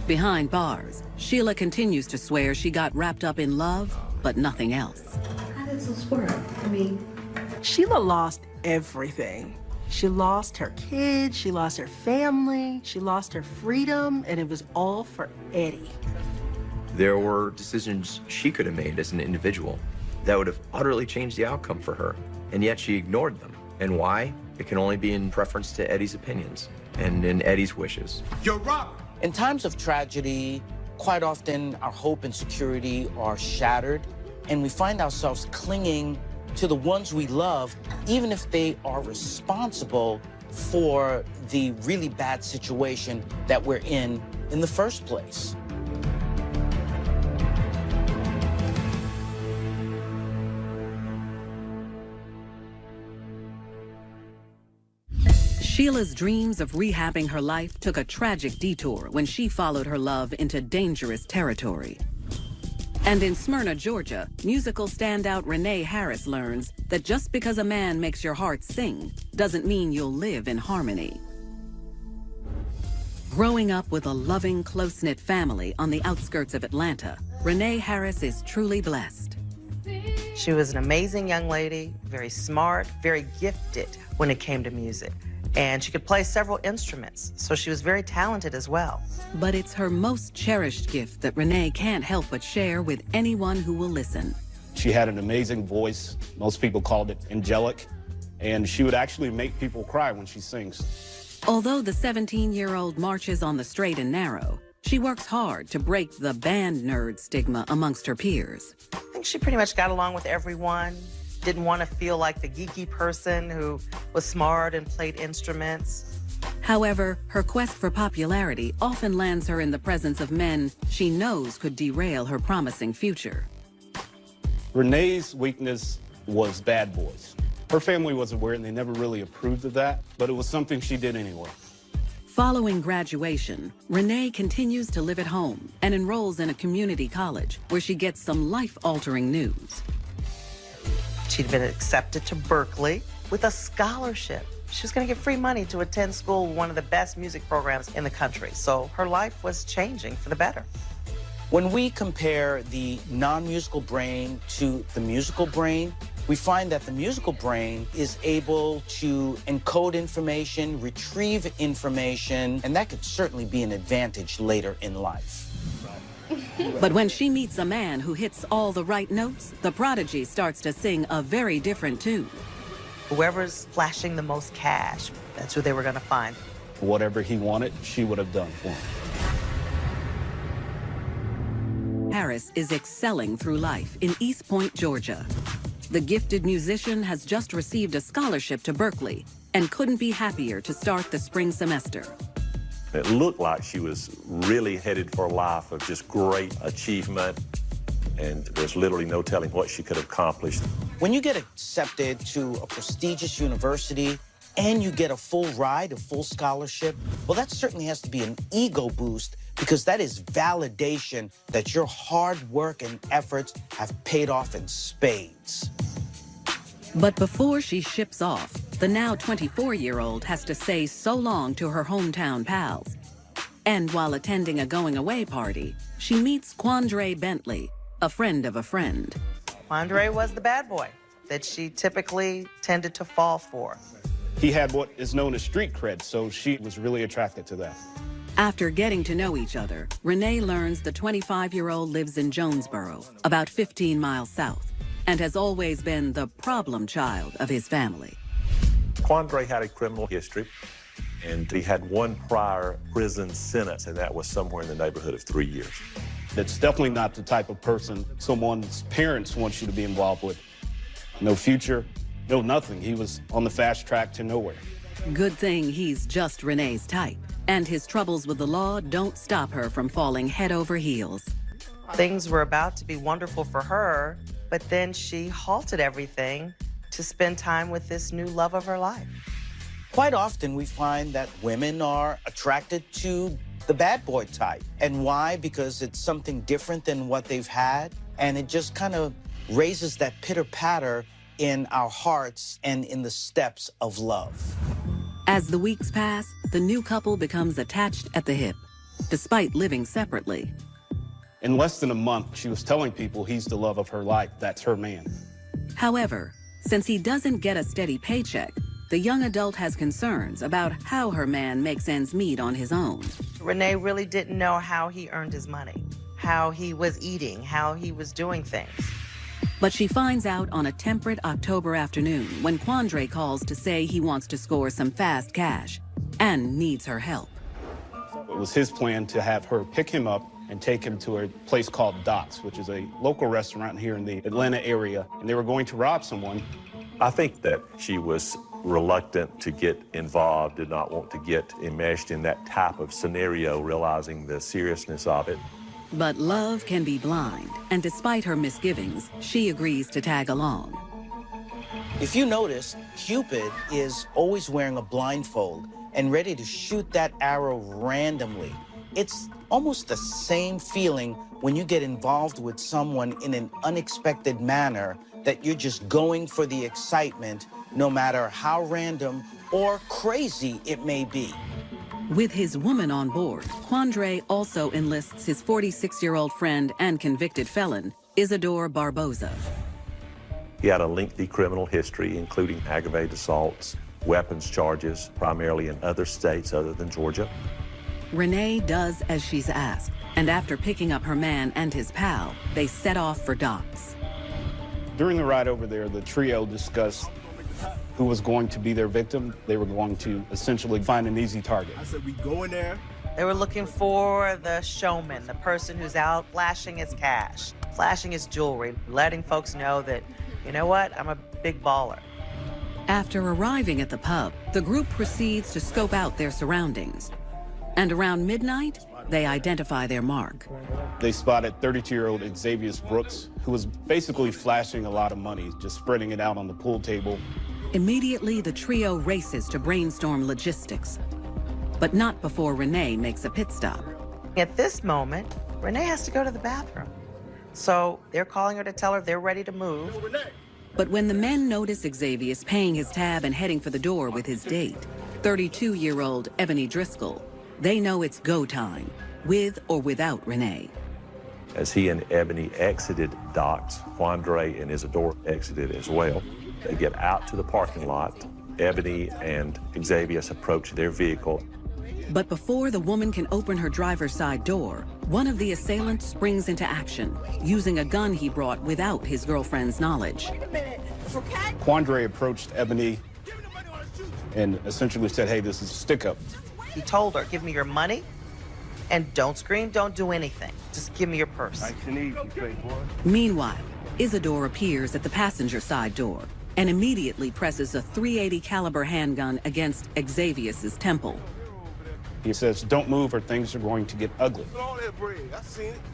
Behind bars, Sheila continues to swear she got wrapped up in love, but nothing else. How did this work? I mean, Sheila lost everything. She lost her kids, she lost her family, she lost her freedom, and it was all for Eddie. There were decisions she could have made as an individual that would have utterly changed the outcome for her, and yet she ignored them. And why? It can only be in preference to Eddie's opinions and in Eddie's wishes. You're wrong. In times of tragedy, quite often our hope and security are shattered, and we find ourselves clinging to the ones we love, even if they are responsible for the really bad situation that we're in the first place. Sheila's dreams of rehabbing her life took a tragic detour when she followed her love into dangerous territory. And in Smyrna, Georgia, musical standout Renee Harris learns that just because a man makes your heart sing doesn't mean you'll live in harmony. Growing up with a loving, close-knit family on the outskirts of Atlanta, Renee Harris is truly blessed. She was an amazing young lady, very smart, very gifted when it came to music. And she could play several instruments, so she was very talented as well. But it's her most cherished gift that Renee can't help but share with anyone who will listen. She had an amazing voice. Most people called it angelic. And she would actually make people cry when she sings. Although the 17-year-old marches on the straight and narrow, she works hard to break the band nerd stigma amongst her peers. I think she pretty much got along with everyone. Didn't want to feel like the geeky person who was smart and played instruments. However, her quest for popularity often lands her in the presence of men she knows could derail her promising future. Renee's weakness was bad boys. Her family was aware and they never really approved of that, but it was something she did anyway. Following graduation, Renee continues to live at home and enrolls in a community college where she gets some life-altering news. She'd been accepted to Berkeley with a scholarship. She was going to get free money to attend school with one of the best music programs in the country. So her life was changing for the better. When we compare the non-musical brain to the musical brain, we find that the musical brain is able to encode information, retrieve information, and that could certainly be an advantage later in life. But when she meets a man who hits all the right notes, the prodigy starts to sing a very different tune. Whoever's flashing the most cash, that's who they were going to find. Whatever he wanted, she would have done for him. Harris is excelling through life in East Point, Georgia. The gifted musician has just received a scholarship to Berkeley and couldn't be happier to start the spring semester. It looked like she was really headed for a life of just great achievement, and there's literally no telling what she could have accomplished. When you get accepted to a prestigious university and you get a full ride, a full scholarship, well, that certainly has to be an ego boost, because that is validation that your hard work and efforts have paid off in spades. But before she ships off, the now 24-year-old has to say so long to her hometown pals. And while attending a going-away party, she meets Quandre Bentley, a friend of a friend. Quandre was the bad boy that she typically tended to fall for. He had what is known as street cred, so she was really attracted to that. After getting to know each other, Renee learns the 25-year-old lives in Jonesboro, about 15 miles south, and has always been the problem child of his family. Quandre had a criminal history, and he had one prior prison sentence, and that was somewhere in the neighborhood of 3 years. That's definitely not the type of person someone's parents want you to be involved with. No future, no nothing. He was on the fast track to nowhere. Good thing he's just Renee's type, and his troubles with the law don't stop her from falling head over heels. Things were about to be wonderful for her, but then she halted everything to spend time with this new love of her life. Quite often we find that women are attracted to the bad boy type. And why? Because it's something different than what they've had, and it just kind of raises that pitter-patter in our hearts and in the steps of love. As the weeks pass, the new couple becomes attached at the hip, despite living separately. In less than a month, she was telling people he's the love of her life, that's her man. However, since he doesn't get a steady paycheck, the young adult has concerns about how her man makes ends meet on his own. Renee really didn't know how he earned his money, how he was eating, how he was doing things. But she finds out on a temperate October afternoon when Quandre calls to say he wants to score some fast cash and needs her help. It was his plan to have her pick him up and take him to a place called Dots, which is a local restaurant here in the Atlanta area, and they were going to rob someone. I think that she was reluctant to get involved, did not want to get enmeshed in that type of scenario, realizing the seriousness of it. But love can be blind, and despite her misgivings, she agrees to tag along. If you notice, Cupid is always wearing a blindfold and ready to shoot that arrow randomly. It's almost the same feeling when you get involved with someone in an unexpected manner, that you're just going for the excitement, no matter how random or crazy it may be. With his woman on board, Quandre also enlists his 46-year-old friend and convicted felon, Isidore Barboza. He had a lengthy criminal history, including aggravated assaults, weapons charges, primarily in other states other than Georgia. Renee does as she's asked, and after picking up her man and his pal, they set off for docks. During the ride over there, the trio discussed who was going to be their victim. They were going to essentially find an easy target. I said, we go in there. They were looking for the showman, the person who's out flashing his cash, flashing his jewelry, letting folks know that, you know what, I'm a big baller. After arriving at the pub, the group proceeds to scope out their surroundings. And around midnight, they identify their mark. They spotted 32-year-old Xavier Brooks, who was basically flashing a lot of money, just spreading it out on the pool table. Immediately, the trio races to brainstorm logistics. But not before Renee makes a pit stop. At this moment, Renee has to go to the bathroom. So they're calling her to tell her they're ready to move. But when the men notice Xavier paying his tab and heading for the door with his date, 32-year-old Ebony Driscoll, they know it's go time, with or without Renee. As he and Ebony exited docks, Quandre and Isadora exited as well. They get out to the parking lot. Ebony and Xavier approach their vehicle. But before the woman can open her driver's side door, one of the assailants springs into action, using a gun he brought without his girlfriend's knowledge. Quandre approached Ebony and essentially said, hey, this is a stick-up. He told her, give me your money, and don't scream, don't do anything. Just give me your purse. Meanwhile, Isadore appears at the passenger side door and immediately presses a .380 caliber handgun against Xavier's temple. He says, don't move or things are going to get ugly.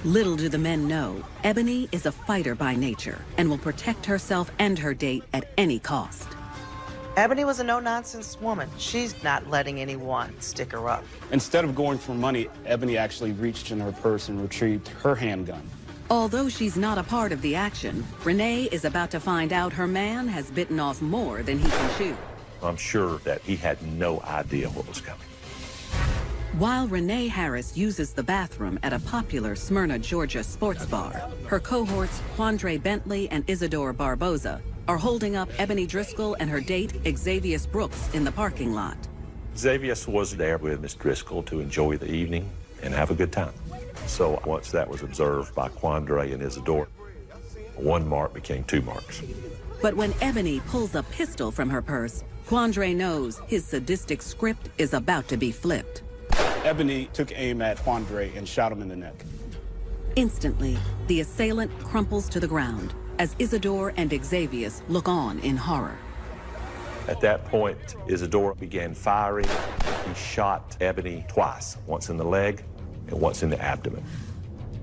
Little do the men know, Ebony is a fighter by nature and will protect herself and her date at any cost. Ebony was a no-nonsense woman. She's not letting anyone stick her up. Instead of going for money, Ebony actually reached in her purse and retrieved her handgun. Although she's not a part of the action, Renee is about to find out her man has bitten off more than he can chew. I'm sure that he had no idea what was coming. While Renee Harris uses the bathroom at a popular Smyrna, Georgia sports bar, her cohorts Quandre Bentley and Isadore Barboza are holding up Ebony Driscoll and her date Xavier Brooks in the parking lot. Xavier was there with Miss Driscoll to enjoy the evening and have a good time. So once that was observed by Quandre and Isadore, one mark became two marks. But when Ebony pulls a pistol from her purse, Quandre knows his sadistic script is about to be flipped. Ebony took aim at Quandre and shot him in the neck. Instantly, the assailant crumples to the ground as Isadore and Xavier look on in horror. At that point, Isadora began firing. He shot Ebony twice, once in the leg and once in the abdomen.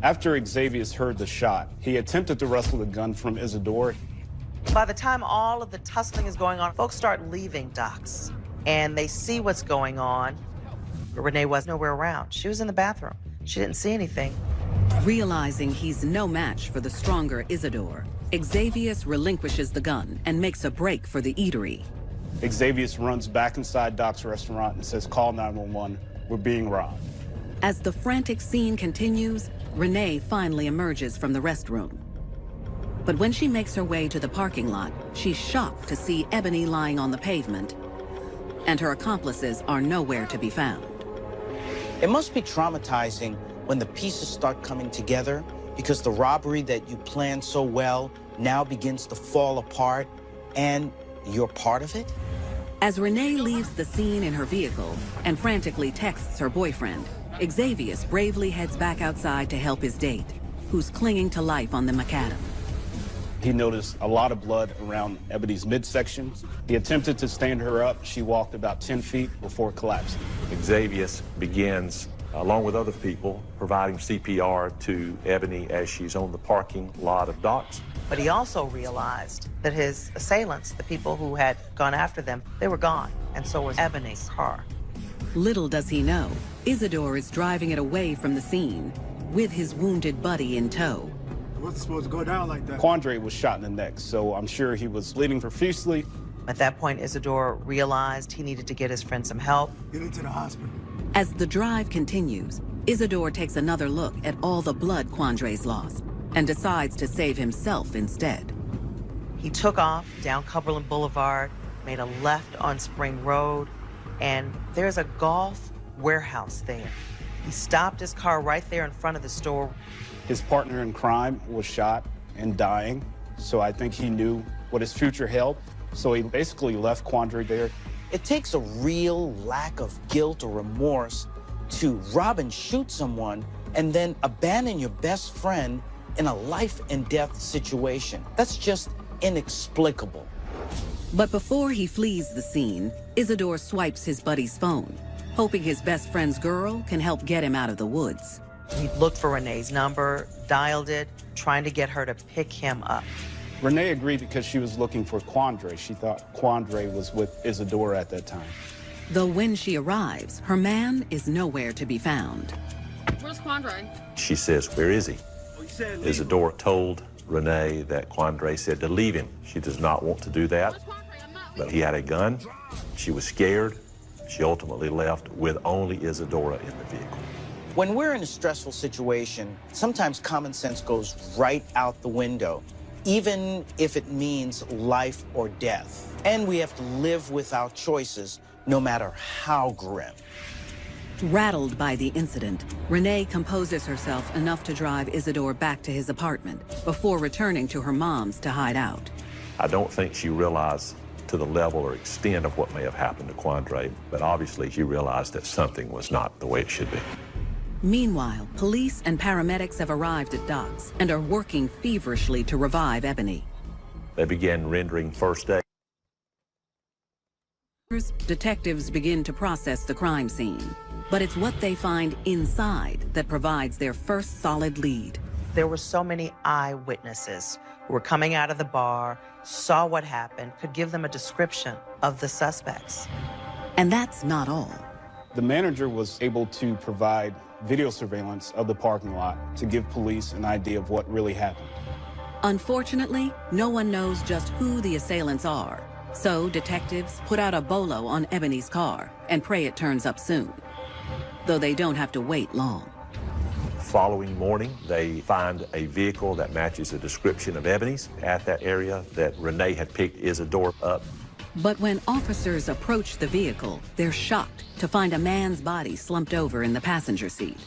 After Xavier heard the shot, he attempted to wrestle the gun from Isadore. By the time all of the tussling is going on, folks start leaving docks, and they see what's going on. But Renee was nowhere around. She was in the bathroom. She didn't see anything. Realizing he's no match for the stronger Isadore, Xavier relinquishes the gun and makes a break for the eatery. Xavier runs back inside Doc's restaurant and says, call 911, we're being robbed. As the frantic scene continues, Renee finally emerges from the restroom. But when she makes her way to the parking lot, she's shocked to see Ebony lying on the pavement, and her accomplices are nowhere to be found. It must be traumatizing when the pieces start coming together because the robbery that you planned so well now begins to fall apart and you're part of it? As Renee leaves the scene in her vehicle and frantically texts her boyfriend, Xavier bravely heads back outside to help his date, who's clinging to life on the macadam. He noticed a lot of blood around Ebony's midsection. He attempted to stand her up. She walked about 10 feet before collapsing. Xavier begins, along with other people, providing CPR to Ebony as she's on the parking lot of docks. But he also realized that his assailants, the people who had gone after them, they were gone, and so was Ebony's car. Little does he know, Isadore is driving it away from the scene, with his wounded buddy in tow. It wasn't supposed to go down like that. Quandre was shot in the neck, so I'm sure he was bleeding profusely. At that point, Isadore realized he needed to get his friend some help. Get into the hospital. As the drive continues, Isadore takes another look at all the blood Quandre's lost and decides to save himself instead. He took off down Cumberland Boulevard, made a left on Spring Road, and there's a golf warehouse there. He stopped his car right there in front of the store. His partner in crime was shot and dying, so I think he knew what his future held. So he basically left Quandre there. It takes a real lack of guilt or remorse to rob and shoot someone and then abandon your best friend in a life and death situation. That's just inexplicable. But before he flees the scene, Isidore swipes his buddy's phone, hoping his best friend's girl can help get him out of the woods. He looked for Renee's number, dialed it, trying to get her to pick him up. Renee agreed because she was looking for Quandre. She thought Quandre was with Isadora at that time. Though when she arrives, her man is nowhere to be found. Where's Quandre? She says, "Where is he?" Isadora told Renee that Quandre said to leave him. She does not want to do that, but he had a gun. She was scared. She ultimately left with only Isadora in the vehicle. When we're in a stressful situation, sometimes common sense goes right out the window, even if it means life or death. And we have to live with our choices, no matter how grim. Rattled by the incident, Renee composes herself enough to drive Isidore back to his apartment before returning to her mom's to hide out. I don't think she realized to the level or extent of what may have happened to Quandre, but obviously she realized that something was not the way it should be. Meanwhile, police and paramedics have arrived at Docks and are working feverishly to revive Ebony. They began rendering first aid. Detectives begin to process the crime scene, but it's what they find inside that provides their first solid lead. There were so many eyewitnesses who were coming out of the bar, saw what happened, could give them a description of the suspects. And that's not all. The manager was able to provide video surveillance of the parking lot to give police an idea of what really happened. Unfortunately, no one knows just who the assailants are. So detectives put out a bolo on Ebony's car and pray it turns up soon, though they don't have to wait long. Following morning, they find a vehicle that matches a description of Ebony's at that area that Renee had picked Isadora up. But when officers approach the vehicle, they're shocked to find a man's body slumped over in the passenger seat.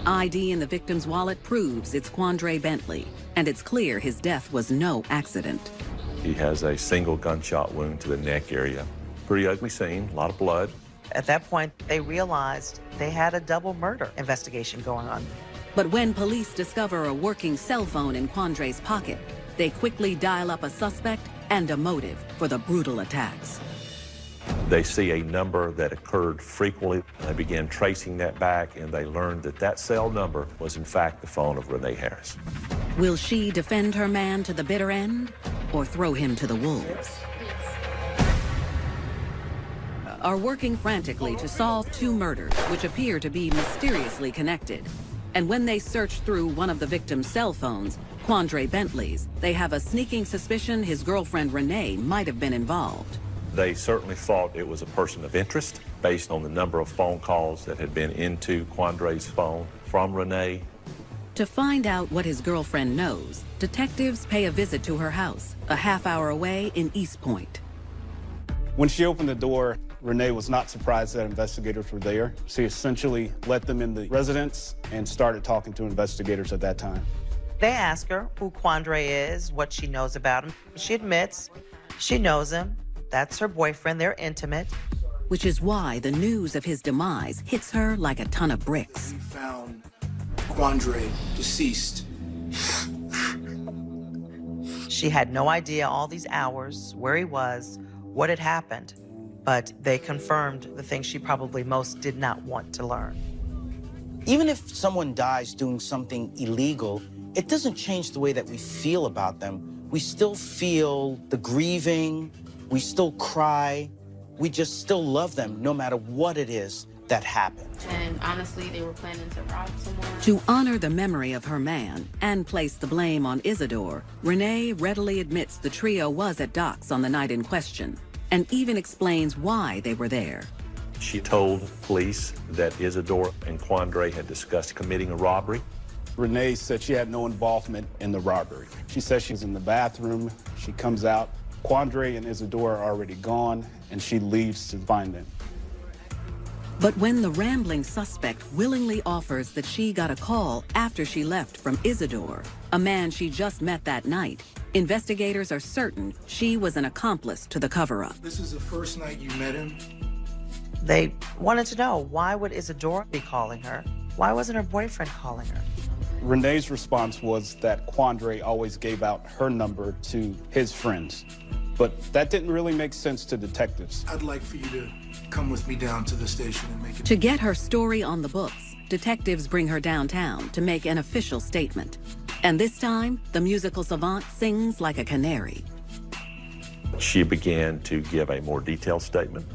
ID in the victim's wallet proves it's Quandre Bentley, and it's clear his death was no accident. He has a single gunshot wound to the neck area. Pretty ugly scene, a lot of blood. At that point, they realized they had a double murder investigation going on. But when police discover a working cell phone in Quandre's pocket, they quickly dial up a suspect and a motive for the brutal attacks. They see a number that occurred frequently. They began tracing that back, and they learned that that cell number was in fact the phone of Renee Harris. Will she defend her man to the bitter end or throw him to the wolves? Are working frantically to solve two murders which appear to be mysteriously connected. And when they search through one of the victim's cell phones, Quandre Bentley's, they have a sneaking suspicion his girlfriend Renee might have been involved. They certainly thought it was a person of interest based on the number of phone calls that had been into Quandre's phone from Renee. To find out what his girlfriend knows, detectives pay a visit to her house, a half-hour away in East Point. When she opened the door, Renee was not surprised that investigators were there. She essentially let them in the residence and started talking to investigators at that time. They ask her who Quandre is, what she knows about him. She admits she knows him. That's her boyfriend. They're intimate. Which is why the news of his demise hits her like a ton of bricks. We found Quandre deceased. She had no idea all these hours, where he was, what had happened, but they confirmed the thing she probably most did not want to learn. Even if someone dies doing something illegal, it doesn't change the way that we feel about them. We still feel the grieving, we still cry, we just still love them no matter what it is that happened. And honestly, they were planning to rob someone. To honor the memory of her man and place the blame on Isidore, Renee readily admits the trio was at Docks on the night in question, and even explains why they were there. She told police that Isadora and Quandre had discussed committing a robbery. Renee said she had no involvement in the robbery. She says she's in the bathroom. She comes out Quandre and Isadora are already gone, and she leaves to find them. But when the rambling suspect willingly offers that she got a call after she left from Isidore, a man she just met that night, investigators are certain she was an accomplice to the cover-up. This is the first night you met him? They wanted to know, why would Isadora be calling her? Why wasn't her boyfriend calling her? Renee's response was that Quandre always gave out her number to his friends. But that didn't really make sense to detectives. I'd like for you to come with me down to the station and make it. To get her story on the books, detectives bring her downtown to make an official statement. And this time, the musical savant sings like a canary. She began to give a more detailed statement,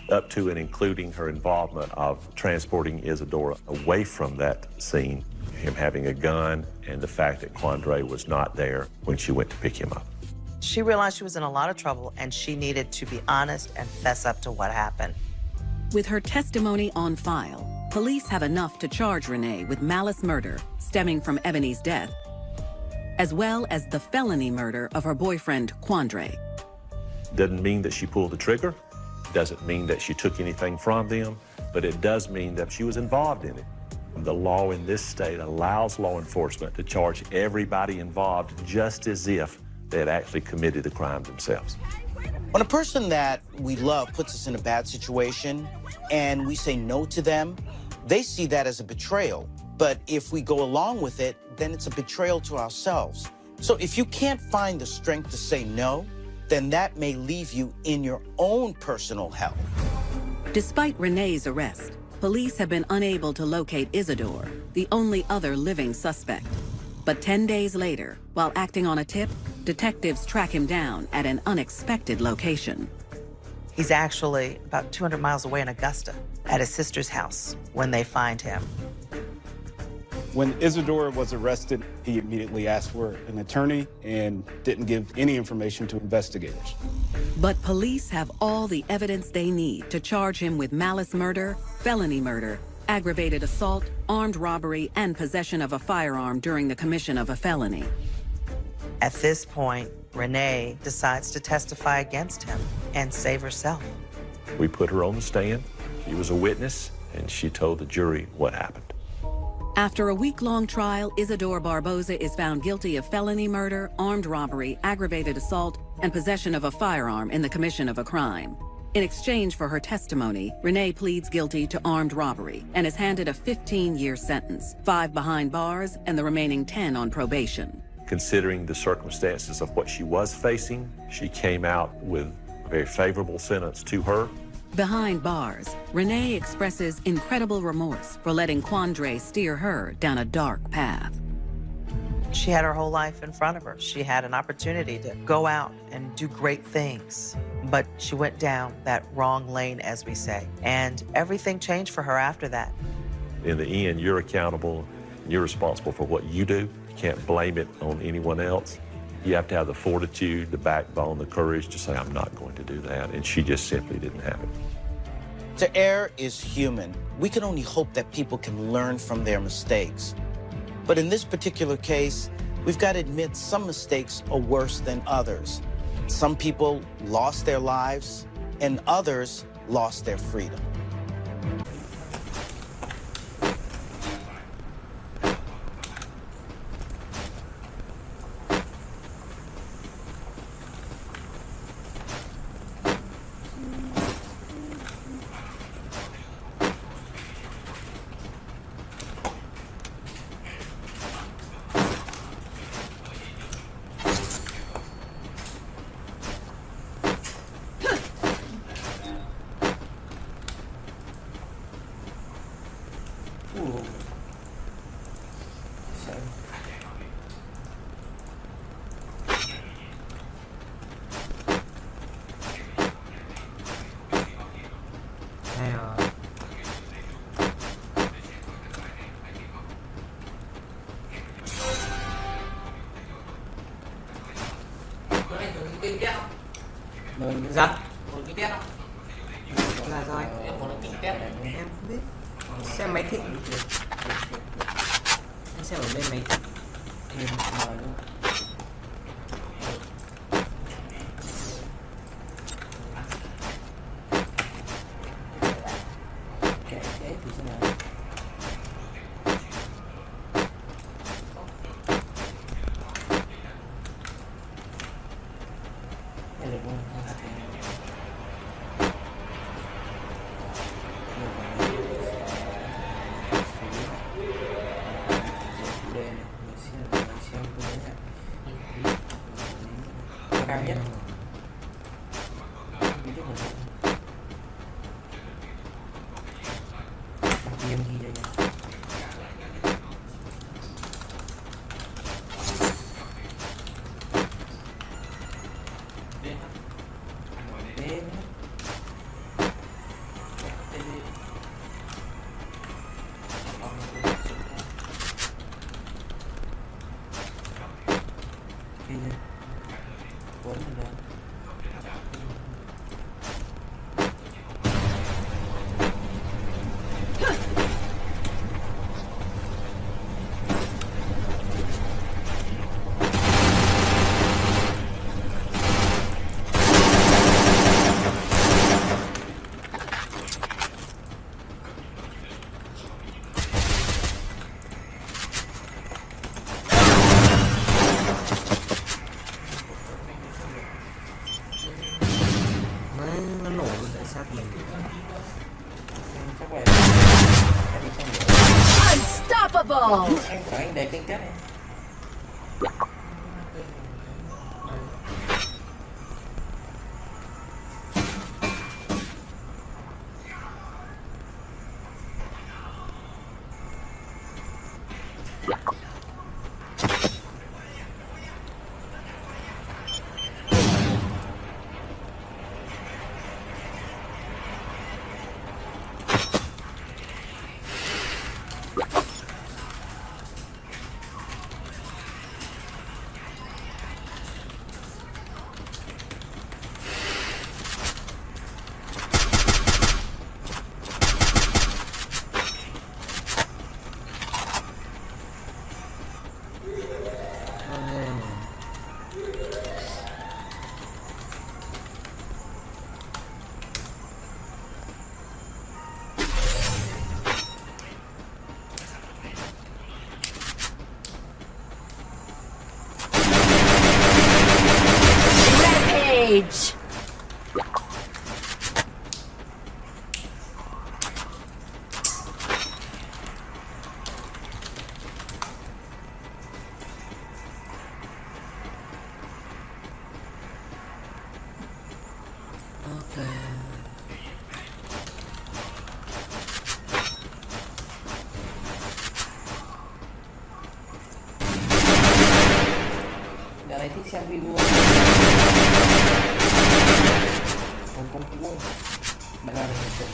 up to and including her involvement of transporting Isadora away from that scene, him having a gun, and the fact that Quandre was not there when she went to pick him up. She realized she was in a lot of trouble and she needed to be honest and fess up to what happened. With her testimony on file, police have enough to charge Renee with malice murder stemming from Ebony's death, as well as the felony murder of her boyfriend, Quandre. Doesn't mean that she pulled the trigger, doesn't mean that she took anything from them, but it does mean that she was involved in it. The law in this state allows law enforcement to charge everybody involved just as if they had actually committed the crime themselves. When a person that we love puts us in a bad situation and we say no to them, they see that as a betrayal. But if we go along with it, then it's a betrayal to ourselves. So if you can't find the strength to say no, then that may leave you in your own personal hell. Despite Renee's arrest, police have been unable to locate Isidore, the only other living suspect. But 10 days later, while acting on a tip, detectives track him down at an unexpected location. He's actually about 200 miles away in Augusta at his sister's house when they find him. When Isadora was arrested, he immediately asked for an attorney and didn't give any information to investigators. But police have all the evidence they need to charge him with malice murder, felony murder, aggravated assault, armed robbery, and possession of a firearm during the commission of a felony. At this point, Renee decides to testify against him and save herself. We put her on the stand. She was a witness, and she told the jury what happened. After a week-long trial, Isidore Barboza is found guilty of felony murder, armed robbery, aggravated assault, and possession of a firearm in the commission of a crime. In exchange for her testimony, Renee pleads guilty to armed robbery and is handed a 15-year sentence, 5 behind bars and the remaining 10 on probation. Considering the circumstances of what she was facing, she came out with a very favorable sentence to her. Behind bars, Renee expresses incredible remorse for letting Quandre steer her down a dark path. She had her whole life in front of her. She had an opportunity to go out and do great things, but she went down that wrong lane, as we say, and everything changed for her after that. In the end, you're accountable, and you're responsible for what you do. You can't blame it on anyone else. You have to have the fortitude, the backbone, the courage to say, I'm not going to do that, and she just simply didn't have it. To err is human. We can only hope that people can learn from their mistakes. But in this particular case, we've got to admit some mistakes are worse than others. Some people lost their lives, and others lost their freedom. Giật một cái tét không? Là rồi, em có cái tét này em không biết. Xem máy thịnh em xem ở bên máy thịnh. Cao nhất. Nhiều gì vậy? Nó nổ tại sát mình. Chắc là em đi không được. Unstoppable! Anh để kênh kép này. Rampage! Giờ này thích xem video con cua bạn làm được.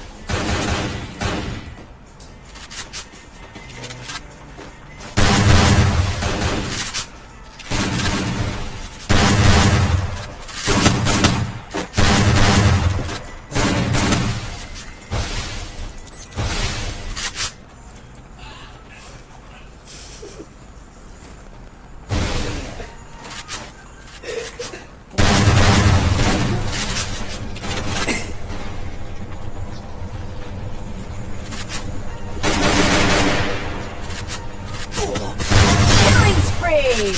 Killing spree!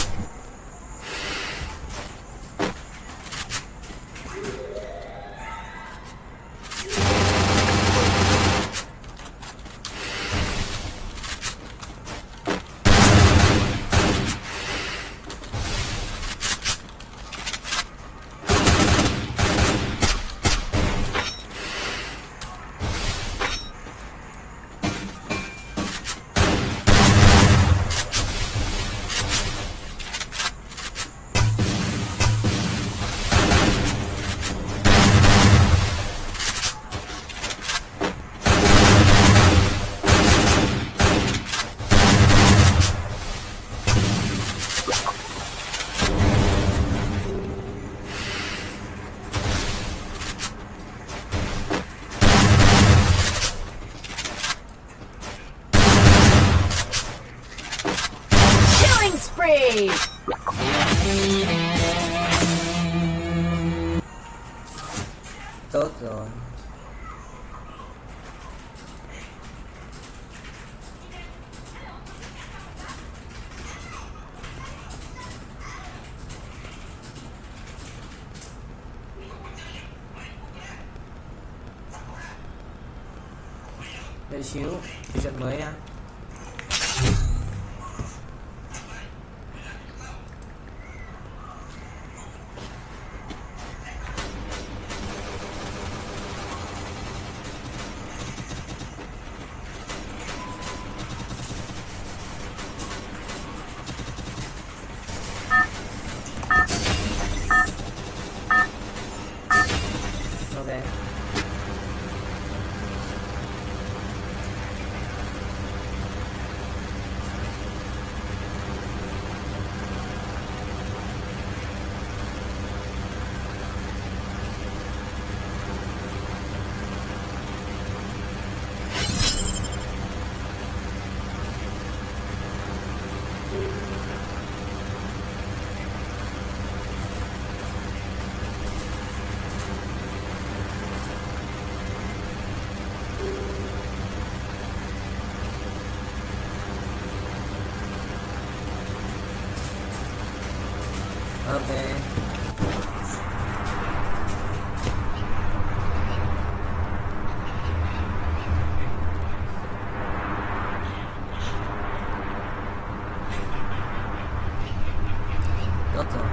Killing spree! Tốt rồi. Đợi xíu, thì trận mới á. Ok. Tốt rồi.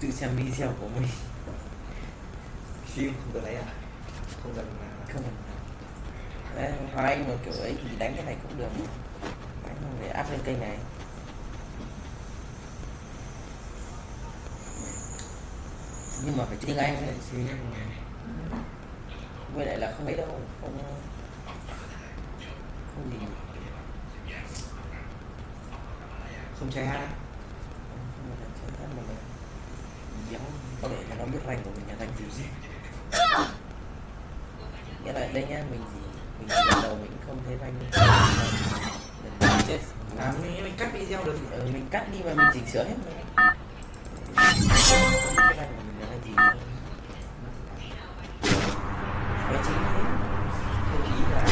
Tự xem video của mình. Phim không được lấy à? Không cần. Đấy, hoặc anh mà kiểu ấy thì đánh cái này cũng được, đánh để áp lên kênh này. Nhưng mà phải tiếng Anh này thì với lại là không ấy đâu, không gì, không chơi hát, không phải là chơi hát mà giống có để cho nó biết rank của mình là rank gì. Nghĩa là đây nhá, mình lần đầu mình không thấy rank mình cắt video được, mình cắt đi và mình chỉnh sửa hết rồi. Cái rank của mình là rank gì với chính thế không ý là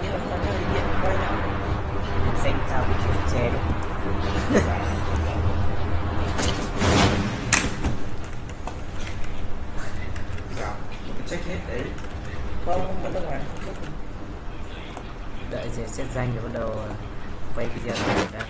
nghĩa là nó chơi điện quay lại mình xem sao bị che được. Check hết đấy. Không, vẫn đang làm không check. Đợi sẽ xét danh rồi bắt đầu quay video này đã.